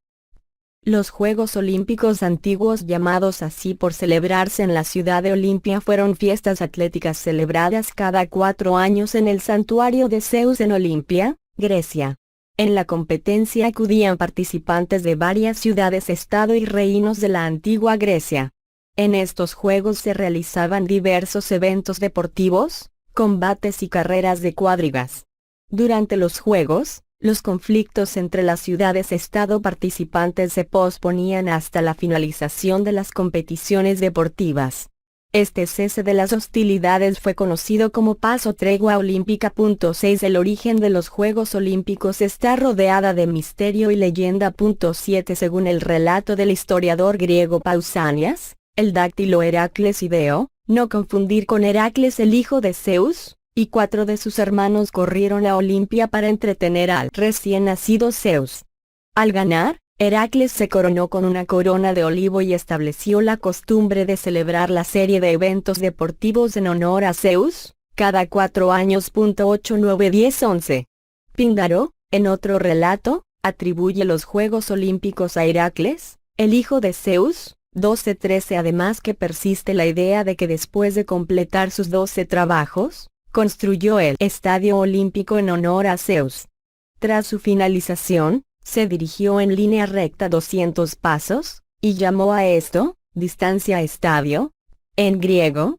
Los Juegos Olímpicos antiguos, llamados así por celebrarse en la ciudad de Olimpia, fueron fiestas atléticas celebradas cada 4 años en el santuario de Zeus en Olimpia, Grecia. En la competencia acudían participantes de varias ciudades-estado y reinos de la antigua Grecia. En estos Juegos se realizaban diversos eventos deportivos, combates y carreras de cuadrigas. Durante los Juegos, los conflictos entre las ciudades-estado participantes se posponían hasta la finalización de las competiciones deportivas. Este cese de las hostilidades fue conocido como paz o tregua olímpica. 6 El origen de los Juegos Olímpicos está rodeada de misterio y leyenda. 7 Según el relato del historiador griego Pausanias, el dáctilo Heracles Ideo, no confundir con Heracles el hijo de Zeus, y 4 de sus hermanos corrieron a Olimpia para entretener al recién nacido Zeus. Al ganar, Heracles se coronó con una corona de olivo y estableció la costumbre de celebrar la serie de eventos deportivos en honor a Zeus, cada 4 años. 8, 9, 10, 11. Píndaro, en otro relato, atribuye los Juegos Olímpicos a Heracles, el hijo de Zeus, 12-13. Además que persiste la idea de que después de completar sus 12 trabajos, construyó el Estadio Olímpico en honor a Zeus. Tras su finalización, se dirigió en línea recta 200 pasos, y llamó a esto, distancia estadio, en griego,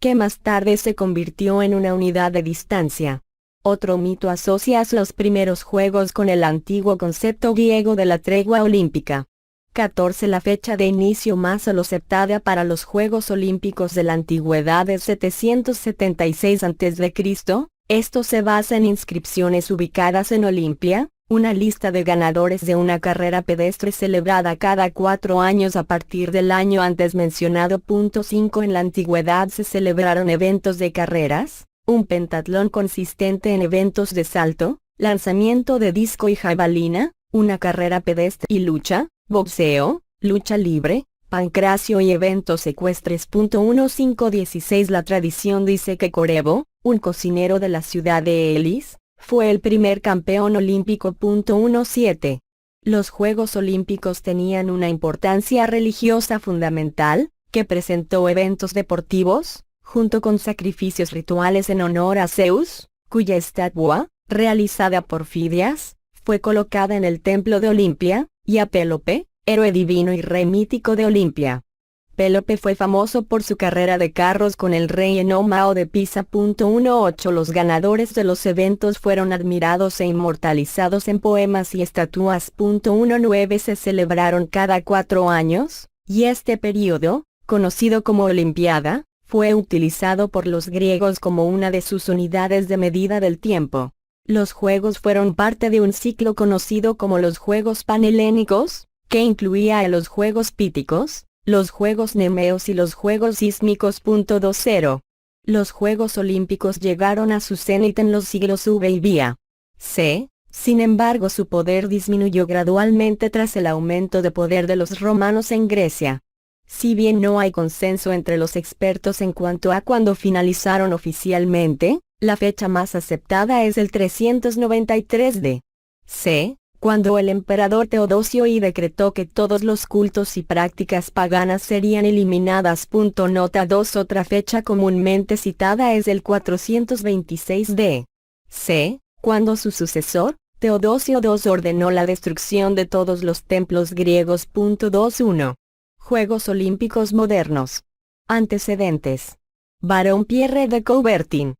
que más tarde se convirtió en una unidad de distancia. Otro mito asocia los primeros juegos con el antiguo concepto griego de la tregua olímpica. 14. La fecha de inicio más aceptada para los Juegos Olímpicos de la Antigüedad es 776 a.C. Esto se basa en inscripciones ubicadas en Olimpia, una lista de ganadores de una carrera pedestre celebrada cada 4 años a partir del año antes mencionado. 5. En la antigüedad se celebraron eventos de carreras, un pentatlón consistente en eventos de salto, lanzamiento de disco y jabalina, una carrera pedestre y lucha, boxeo, lucha libre, pancracio y eventos ecuestres. 1516. La tradición dice que Corebo, un cocinero de la ciudad de Elis, fue el primer campeón olímpico. 17. Los Juegos Olímpicos tenían una importancia religiosa fundamental, que presentó eventos deportivos, junto con sacrificios rituales en honor a Zeus, cuya estatua, realizada por Fidias, fue colocada en el templo de Olimpia, y a Pélope, héroe divino y rey mítico de Olimpia. Pélope fue famoso por su carrera de carros con el rey Enomao de Pisa. 18. Los ganadores de los eventos fueron admirados e inmortalizados en poemas y estatuas. 19. Se celebraron cada 4 años, y este periodo, conocido como Olimpiada, fue utilizado por los griegos como una de sus unidades de medida del tiempo. Los juegos fueron parte de un ciclo conocido como los Juegos Panhelénicos, que incluía a los Juegos Píticos, los Juegos Nemeos y los Juegos Sísmicos. 20. Los Juegos Olímpicos llegaron a su cenit en los siglos V y vía C. Sin embargo, su poder disminuyó gradualmente tras el aumento de poder de los romanos en Grecia. Si bien no hay consenso entre los expertos en cuanto a cuándo finalizaron oficialmente, la fecha más aceptada es el 393 d.C., cuando el emperador Teodosio I decretó que todos los cultos y prácticas paganas serían eliminadas. Nota 2. Otra fecha comúnmente citada es el 426 d.C., cuando su sucesor, Teodosio II, ordenó la destrucción de todos los templos griegos. 21. Juegos Olímpicos modernos. Antecedentes. Barón Pierre de Coubertin.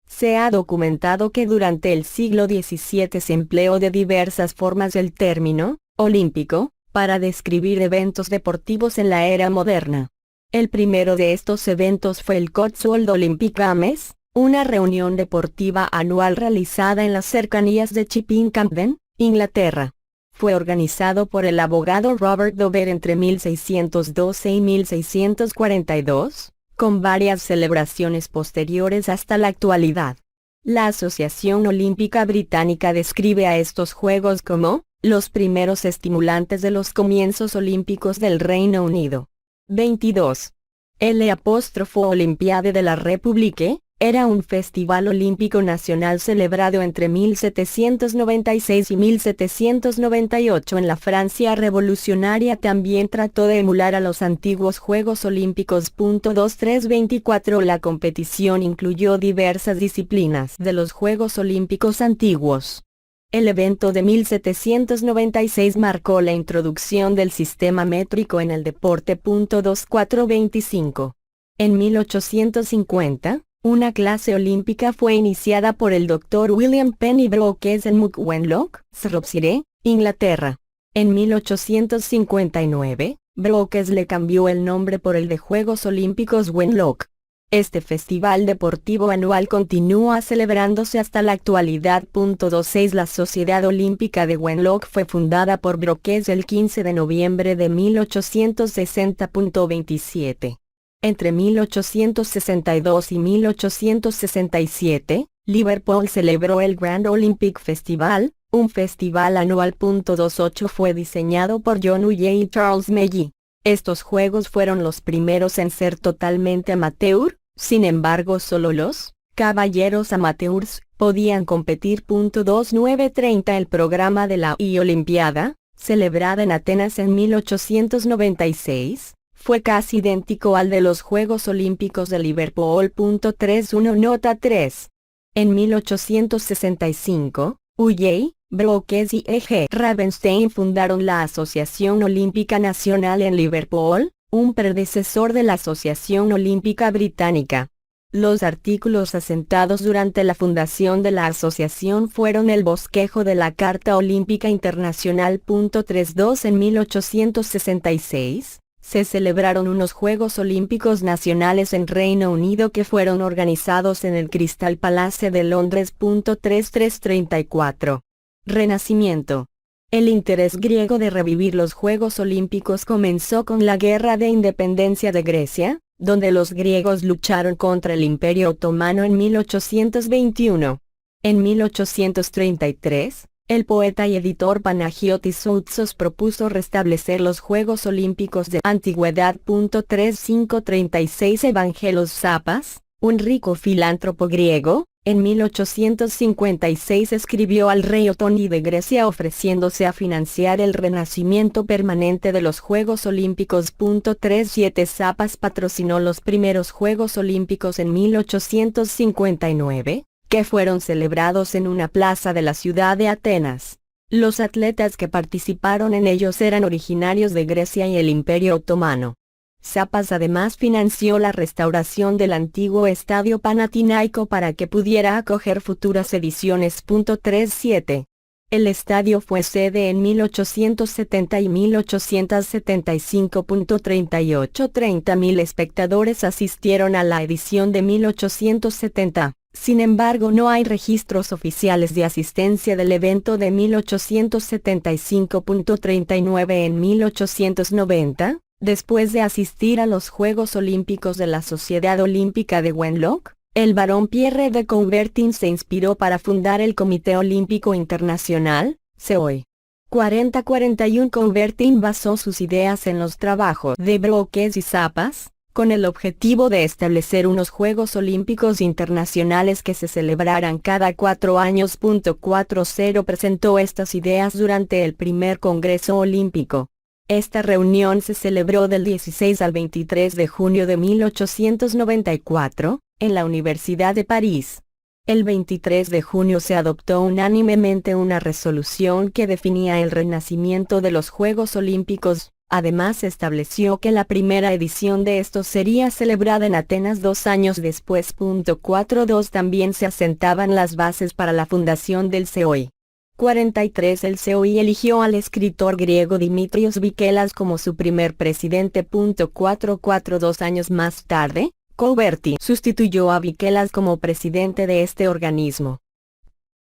Se ha documentado que durante el siglo XVII se empleó de diversas formas el término olímpico para describir eventos deportivos en la era moderna. El primero de estos eventos fue el Cotswold Olympic Games, una reunión deportiva anual realizada en las cercanías de Chipping Campden, Inglaterra. Fue organizado por el abogado Robert Dover entre 1612 y 1642, con varias celebraciones posteriores hasta la actualidad. La Asociación Olímpica Británica describe a estos Juegos como los primeros estimulantes de los comienzos olímpicos del Reino Unido. 22. L'Olympiade de la République era un festival olímpico nacional celebrado entre 1796 y 1798 en la Francia revolucionaria. También trató de emular a los antiguos Juegos Olímpicos. 2324. La competición incluyó diversas disciplinas de los Juegos Olímpicos antiguos. El evento de 1796 marcó la introducción del sistema métrico en el deporte. 2425. En 1850, una clase olímpica fue iniciada por el Dr. William Penny Brooks en Wenlock, Shropshire, Inglaterra. En 1859, Brooks le cambió el nombre por el de Juegos Olímpicos Wenlock. Este festival deportivo anual continúa celebrándose hasta la actualidad. 26. La Sociedad Olímpica de Wenlock fue fundada por Brooks el 15 de noviembre de 1860. 27. Entre 1862 y 1867, Liverpool celebró el Grand Olympic Festival, un festival anual. 28. Fue diseñado por John Huye y Charles Magee. Estos juegos fueron los primeros en ser totalmente amateur, sin embargo solo los caballeros amateurs podían competir. 2930. El programa de la Olimpiada, celebrada en Atenas en 1896, fue casi idéntico al de los Juegos Olímpicos de Liverpool. 31 Nota 3. En 1865, Ulley, Brookes y E.G. Ravenstein fundaron la Asociación Olímpica Nacional en Liverpool, un predecesor de la Asociación Olímpica Británica. Los artículos asentados durante la fundación de la asociación fueron el bosquejo de la Carta Olímpica Internacional. 32 En 1866, se celebraron unos Juegos Olímpicos Nacionales en Reino Unido que fueron organizados en el Crystal Palace de Londres. 3334. Renacimiento. El interés griego de revivir los Juegos Olímpicos comenzó con la Guerra de Independencia de Grecia, donde los griegos lucharon contra el Imperio Otomano en 1821. En 1833, el poeta y editor Panagiotis Zoutsos propuso restablecer los Juegos Olímpicos de Antigüedad. 3536 Evangelos Zapas, un rico filántropo griego, en 1856 escribió al rey Otoni de Grecia ofreciéndose a financiar el renacimiento permanente de los Juegos Olímpicos. 37 Zapas patrocinó los primeros Juegos Olímpicos en 1859, que fueron celebrados en una plaza de la ciudad de Atenas. Los atletas que participaron en ellos eran originarios de Grecia y el Imperio Otomano. Zapas además financió la restauración del antiguo Estadio Panathinaiko para que pudiera acoger futuras ediciones. 37. El estadio fue sede en 1870 y 1875. 38 30.000 espectadores asistieron a la edición de 1870. Sin embargo, no hay registros oficiales de asistencia del evento de 1875. 39 En 1890, después de asistir a los Juegos Olímpicos de la Sociedad Olímpica de Wenlock, el barón Pierre de Coubertin se inspiró para fundar el Comité Olímpico Internacional, COI. 40-41 Coubertin basó sus ideas en los trabajos de Brookes y Zapas, con el objetivo de establecer unos Juegos Olímpicos Internacionales que se celebraran cada 4 años. 40 presentó estas ideas durante el primer Congreso Olímpico. Esta reunión se celebró del 16 al 23 de junio de 1894, en la Universidad de París. El 23 de junio se adoptó unánimemente una resolución que definía el renacimiento de los Juegos Olímpicos. Además estableció que la primera edición de estos sería celebrada en Atenas 2 años después. 42 También se asentaban las bases para la fundación del COI. 43 El COI eligió al escritor griego Dimitrios Vikelas como su primer presidente. 442 años más tarde, Coubertin sustituyó a Vikelas como presidente de este organismo.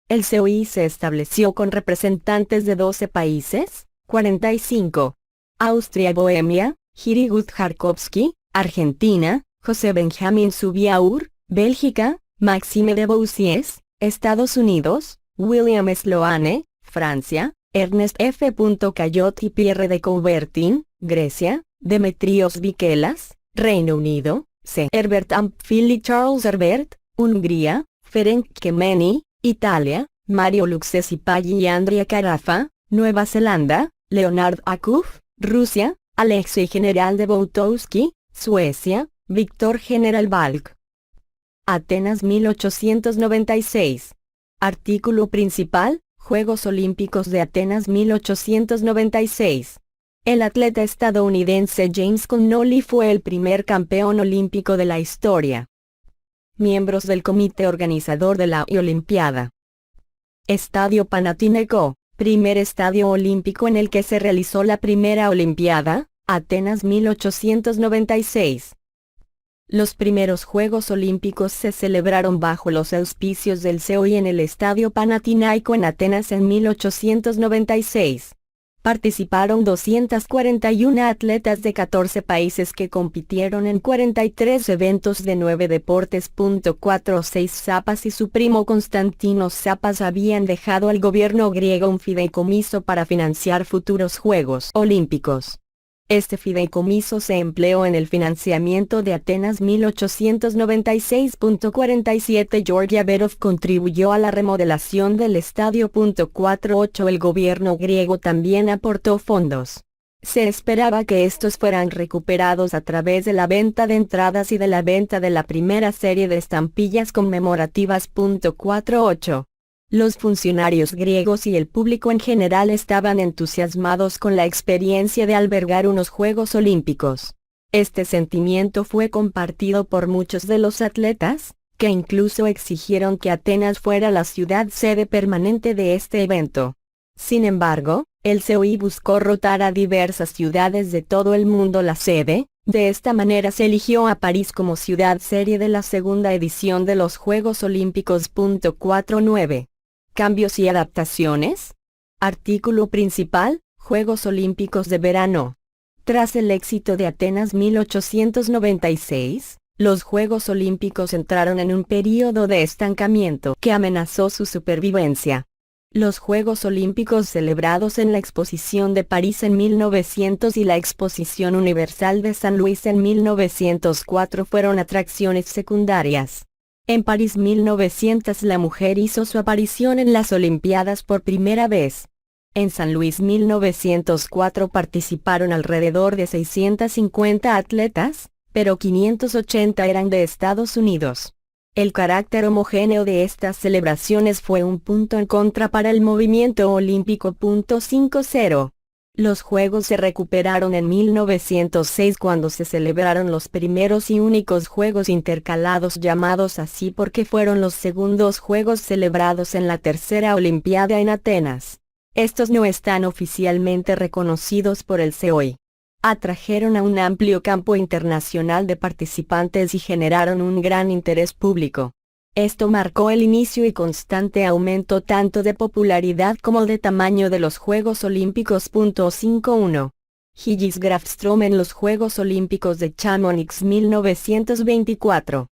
El COI se estableció con representantes de 12 países. 45. Austria y Bohemia, Jiří Jarkovský, Argentina, José Benjamín Subiaur, Bélgica, Maxime de Boussies, Estados Unidos, William Sloane, Francia, Ernest F. Cayot y Pierre de Coubertin, Grecia, Demetrios Vikelas, Reino Unido, C. Herbert Amphill y Charles Herbert, Hungría, Ferenc Kemeny, Italia, Mario Luxesipaghi y Andrea Carafa, Nueva Zelanda, Leonard Akuf, Rusia, Alexei General de Boutowski, Suecia, Víctor General Balk. Atenas 1896. Artículo principal, Juegos Olímpicos de Atenas 1896. El atleta estadounidense James Connolly fue el primer campeón olímpico de la historia. Miembros del comité organizador de la Olimpiada. Estadio Panathinaiko, primer estadio olímpico en el que se realizó la primera Olimpiada, Atenas 1896. Los primeros Juegos Olímpicos se celebraron bajo los auspicios del COI en el Estadio Panathinaiko en Atenas en 1896. Participaron 241 atletas de 14 países que compitieron en 43 eventos de 9 deportes. 46 Zapas y su primo Constantinos Zapas habían dejado al gobierno griego un fideicomiso para financiar futuros Juegos Olímpicos. Este fideicomiso se empleó en el financiamiento de Atenas 1896.47. Georgia Berov contribuyó a la remodelación del estadio. 48. El gobierno griego también aportó fondos. Se esperaba que estos fueran recuperados a través de la venta de entradas y de la venta de la primera serie de estampillas conmemorativas. 48. Los funcionarios griegos y el público en general estaban entusiasmados con la experiencia de albergar unos Juegos Olímpicos. Este sentimiento fue compartido por muchos de los atletas, que incluso exigieron que Atenas fuera la ciudad sede permanente de este evento. Sin embargo, el COI buscó rotar a diversas ciudades de todo el mundo la sede. De esta manera se eligió a París como ciudad serie de la segunda edición de los Juegos Olímpicos. 49. Cambios y adaptaciones. Artículo principal, Juegos Olímpicos de verano. Tras el éxito de Atenas 1896, los Juegos Olímpicos entraron en un período de estancamiento que amenazó su supervivencia. Los Juegos Olímpicos celebrados en la Exposición de París en 1900 y la Exposición Universal de San Luis en 1904 fueron atracciones secundarias. En París 1900 la mujer hizo su aparición en las Olimpiadas por primera vez. En San Luis 1904 participaron alrededor de 650 atletas, pero 580 eran de Estados Unidos. El carácter homogéneo de estas celebraciones fue un punto en contra para el movimiento olímpico. 50. Los Juegos se recuperaron en 1906 cuando se celebraron los primeros y únicos Juegos intercalados llamados así porque fueron los segundos Juegos celebrados en la tercera Olimpiada en Atenas. Estos no están oficialmente reconocidos por el COI. Atrajeron a un amplio campo internacional de participantes y generaron un gran interés público. Esto marcó el inicio y constante aumento tanto de popularidad como de tamaño de los Juegos Olímpicos. 51. Higgs Grafström en los Juegos Olímpicos de Chamonix 1924.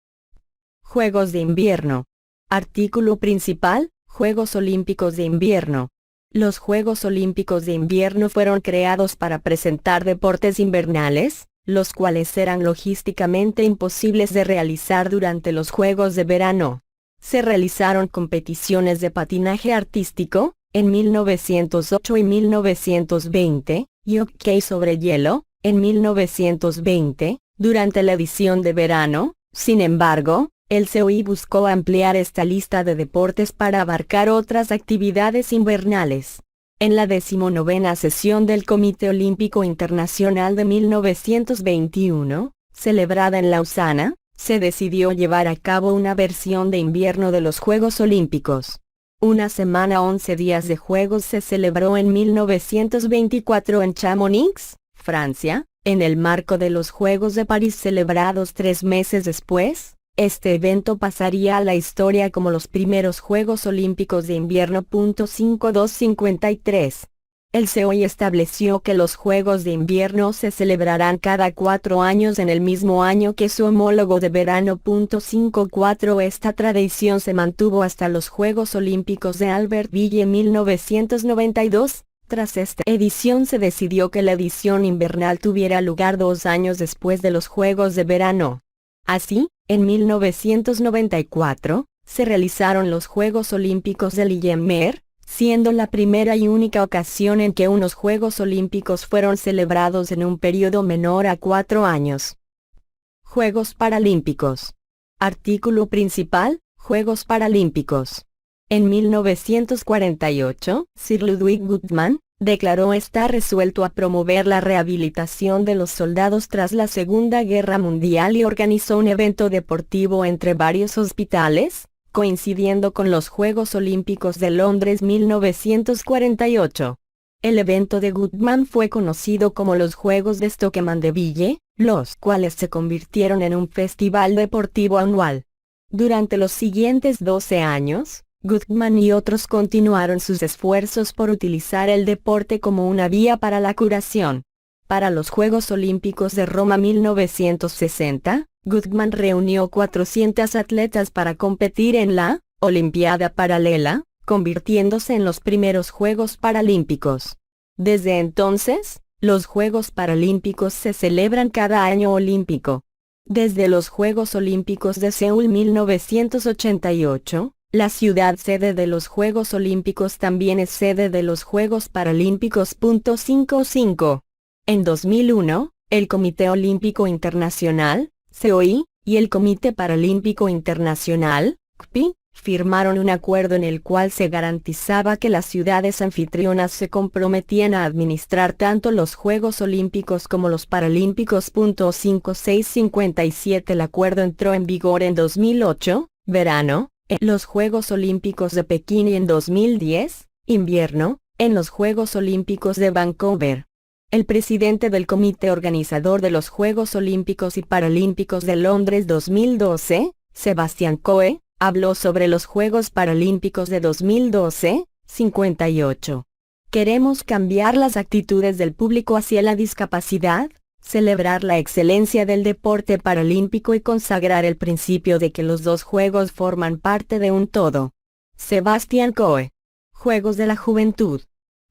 Juegos de invierno. Artículo principal, Juegos Olímpicos de invierno. Los Juegos Olímpicos de invierno fueron creados para presentar deportes invernales, los cuales eran logísticamente imposibles de realizar durante los Juegos de verano. Se realizaron competiciones de patinaje artístico, en 1908 y 1920, y hockey sobre hielo, en 1920, durante la edición de verano. Sin embargo, el COI buscó ampliar esta lista de deportes para abarcar otras actividades invernales. En la 19ª sesión del Comité Olímpico Internacional de 1921, celebrada en Lausana, se decidió llevar a cabo una versión de invierno de los Juegos Olímpicos. Una semana 11 días de Juegos se celebró en 1924 en Chamonix, Francia, en el marco de los Juegos de París celebrados 3 meses después. Este evento pasaría a la historia como los primeros Juegos Olímpicos de invierno. 5253. El COI estableció que los Juegos de invierno se celebrarán cada 4 años en el mismo año que su homólogo de verano. 54. Esta tradición se mantuvo hasta los Juegos Olímpicos de Albertville en 1992. Tras esta edición se decidió que la edición invernal tuviera lugar 2 años después de los Juegos de verano. Así, en 1994, se realizaron los Juegos Olímpicos de Lillehammer, siendo la primera y única ocasión en que unos Juegos Olímpicos fueron celebrados en un periodo menor a 4 años. Juegos Paralímpicos. Artículo principal, Juegos Paralímpicos. En 1948, Sir Ludwig Guttmann declaró estar resuelto a promover la rehabilitación de los soldados tras la Segunda Guerra Mundial y organizó un evento deportivo entre varios hospitales, coincidiendo con los Juegos Olímpicos de Londres 1948. El evento de Guttmann fue conocido como los Juegos de Stoke-Mandeville, los cuales se convirtieron en un festival deportivo anual. Durante los siguientes 12 años, Guttmann y otros continuaron sus esfuerzos por utilizar el deporte como una vía para la curación. Para los Juegos Olímpicos de Roma 1960, Guttmann reunió 400 atletas para competir en la Olimpiada Paralela, convirtiéndose en los primeros Juegos Paralímpicos. Desde entonces, Los Juegos Paralímpicos se celebran cada año olímpico. Desde los Juegos Olímpicos de Seúl 1988, la ciudad sede de los Juegos Olímpicos también es sede de los Juegos Paralímpicos. 55. En 2001, el Comité Olímpico Internacional, COI, y el Comité Paralímpico Internacional, CPI, firmaron un acuerdo en el cual se garantizaba que las ciudades anfitrionas se comprometían a administrar tanto los Juegos Olímpicos como los Paralímpicos. 5657. El acuerdo entró en vigor en 2008, verano, en los Juegos Olímpicos de Pekín, y en 2010, invierno, en los Juegos Olímpicos de Vancouver. El presidente del comité organizador de los Juegos Olímpicos y Paralímpicos de Londres 2012, Sebastián Coe, habló sobre los Juegos Paralímpicos de 2012, 58. Queremos cambiar las actitudes del público hacia la discapacidad, celebrar la excelencia del deporte paralímpico y consagrar el principio de que los dos juegos forman parte de un todo. Sebastián Coe. Juegos de la Juventud.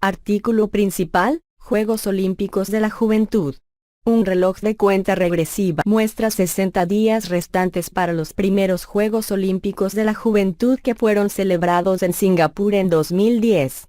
Artículo principal, Juegos Olímpicos de la Juventud. Un reloj de cuenta regresiva muestra 60 días restantes para los primeros Juegos Olímpicos de la Juventud que fueron celebrados en Singapur en 2010.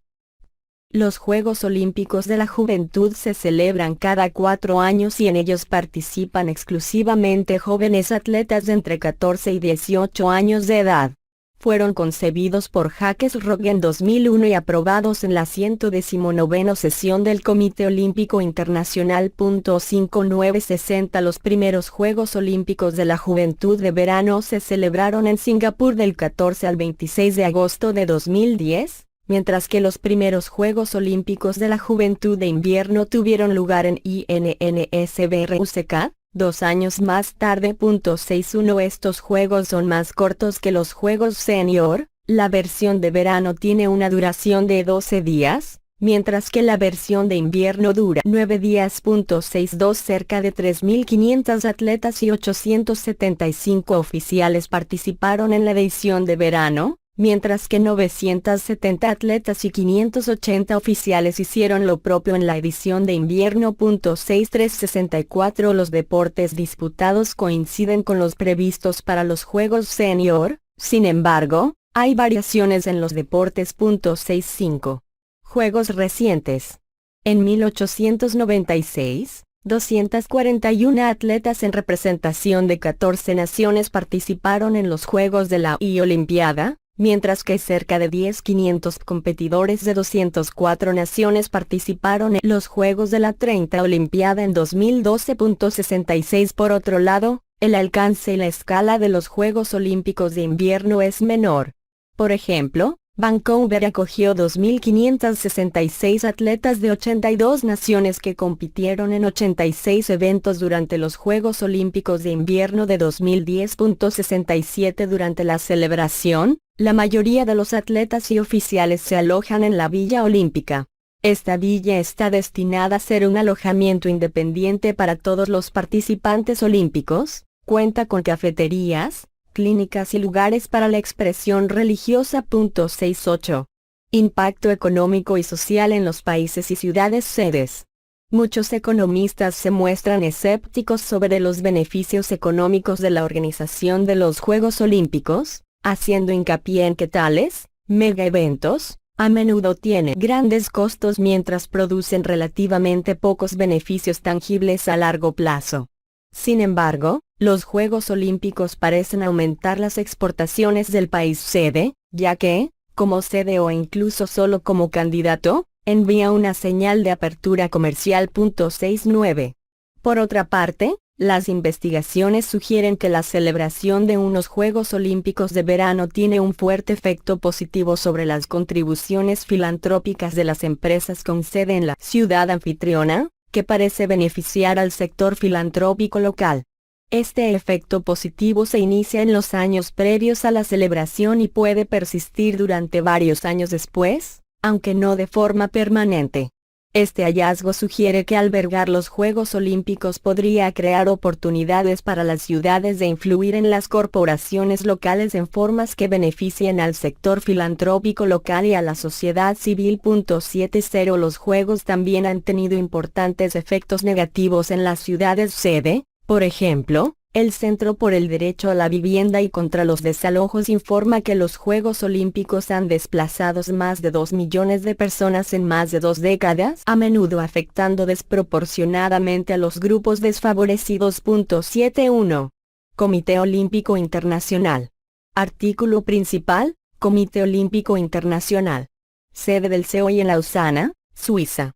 Los Juegos Olímpicos de la Juventud se celebran cada 4 años y en ellos participan exclusivamente jóvenes atletas de entre 14 y 18 años de edad. Fueron concebidos por Jacques Rogge en 2001 y aprobados en la 119ª sesión del Comité Olímpico Internacional. 5960. Los primeros Juegos Olímpicos de la Juventud de verano se celebraron en Singapur del 14 al 26 de agosto de 2010, mientras que los primeros Juegos Olímpicos de la Juventud de invierno tuvieron lugar en INSBRUCK, 2 años más tarde. 61. Estos juegos son más cortos que los Juegos Senior. La versión de verano tiene una duración de 12 días, mientras que la versión de invierno dura 9 días. 62. Cerca de 3.500 atletas y 875 oficiales participaron en la edición de verano, mientras que 970 atletas y 580 oficiales hicieron lo propio en la edición de invierno. 6364. Los deportes disputados coinciden con los previstos para los Juegos Senior, sin embargo, hay variaciones en los deportes. 65. Juegos recientes. En 1896, 241 atletas en representación de 14 naciones participaron en los Juegos de la Olimpiada, mientras que cerca de 10.500 competidores de 204 naciones participaron en los Juegos de la 30 Olimpiada en 2012. 66. Por otro lado, el alcance y la escala de los Juegos Olímpicos de invierno es menor. Por ejemplo, Vancouver acogió 2.566 atletas de 82 naciones que compitieron en 86 eventos durante los Juegos Olímpicos de invierno de 2010. 67. Durante la celebración, la mayoría de los atletas y oficiales se alojan en la Villa Olímpica. Esta villa está destinada a ser un alojamiento independiente para todos los participantes olímpicos, cuenta con cafeterías, clínicas y lugares para la expresión religiosa. 68. Impacto económico y social en los países y ciudades sedes. Muchos economistas se muestran escépticos sobre los beneficios económicos de la organización de los Juegos Olímpicos, haciendo hincapié en que tales mega eventos a menudo tienen grandes costos mientras producen relativamente pocos beneficios tangibles a largo plazo. Sin embargo, los Juegos Olímpicos parecen aumentar las exportaciones del país sede, ya que, como sede o incluso solo como candidato, envía una señal de apertura comercial. 69. Por otra parte, las investigaciones sugieren que la celebración de unos Juegos Olímpicos de verano tiene un fuerte efecto positivo sobre las contribuciones filantrópicas de las empresas con sede en la ciudad anfitriona, que parece beneficiar al sector filantrópico local. Este efecto positivo se inicia en los años previos a la celebración y puede persistir durante varios años después, aunque no de forma permanente. Este hallazgo sugiere que albergar los Juegos Olímpicos podría crear oportunidades para las ciudades de influir en las corporaciones locales en formas que beneficien al sector filantrópico local y a la sociedad civil. 70 Los Juegos también han tenido importantes efectos negativos en las ciudades sede, por ejemplo. El Centro por el Derecho a la Vivienda y contra los Desalojos informa que los Juegos Olímpicos han desplazado más de 2 millones de personas en más de 2 décadas, a menudo afectando desproporcionadamente a los grupos desfavorecidos. 71. Comité Olímpico Internacional. Artículo principal, Comité Olímpico Internacional. Sede del COI en Lausana, Suiza.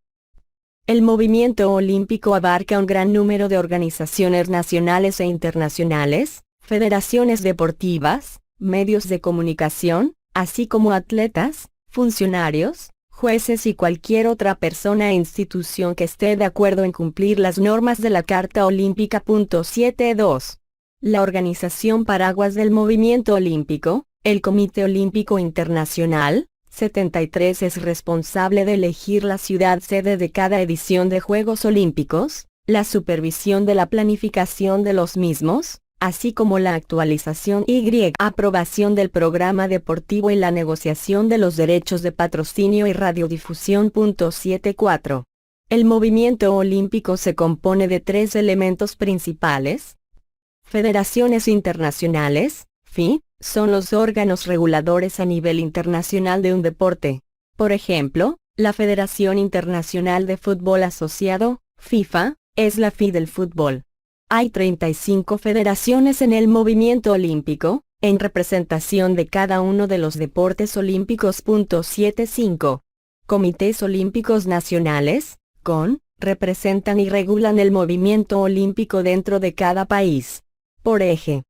El movimiento olímpico abarca un gran número de organizaciones nacionales e internacionales, federaciones deportivas, medios de comunicación, así como atletas, funcionarios, jueces y cualquier otra persona e institución que esté de acuerdo en cumplir las normas de la Carta Olímpica. 72. La organización paraguas del movimiento olímpico, el Comité Olímpico Internacional, 73 es responsable de elegir la ciudad sede de cada edición de Juegos Olímpicos, la supervisión de la planificación de los mismos, así como la actualización y aprobación del programa deportivo y la negociación de los derechos de patrocinio y radiodifusión. 74. El movimiento olímpico se compone de 3 elementos principales. Federaciones internacionales, FI, son los órganos reguladores a nivel internacional de un deporte. Por ejemplo, la Federación Internacional de Fútbol Asociado, FIFA, es la FI del fútbol. Hay 35 federaciones en el movimiento olímpico, en representación de cada uno de los deportes olímpicos. 75. Comités Olímpicos Nacionales, CON, representan y regulan el movimiento olímpico dentro de cada país. Por eje.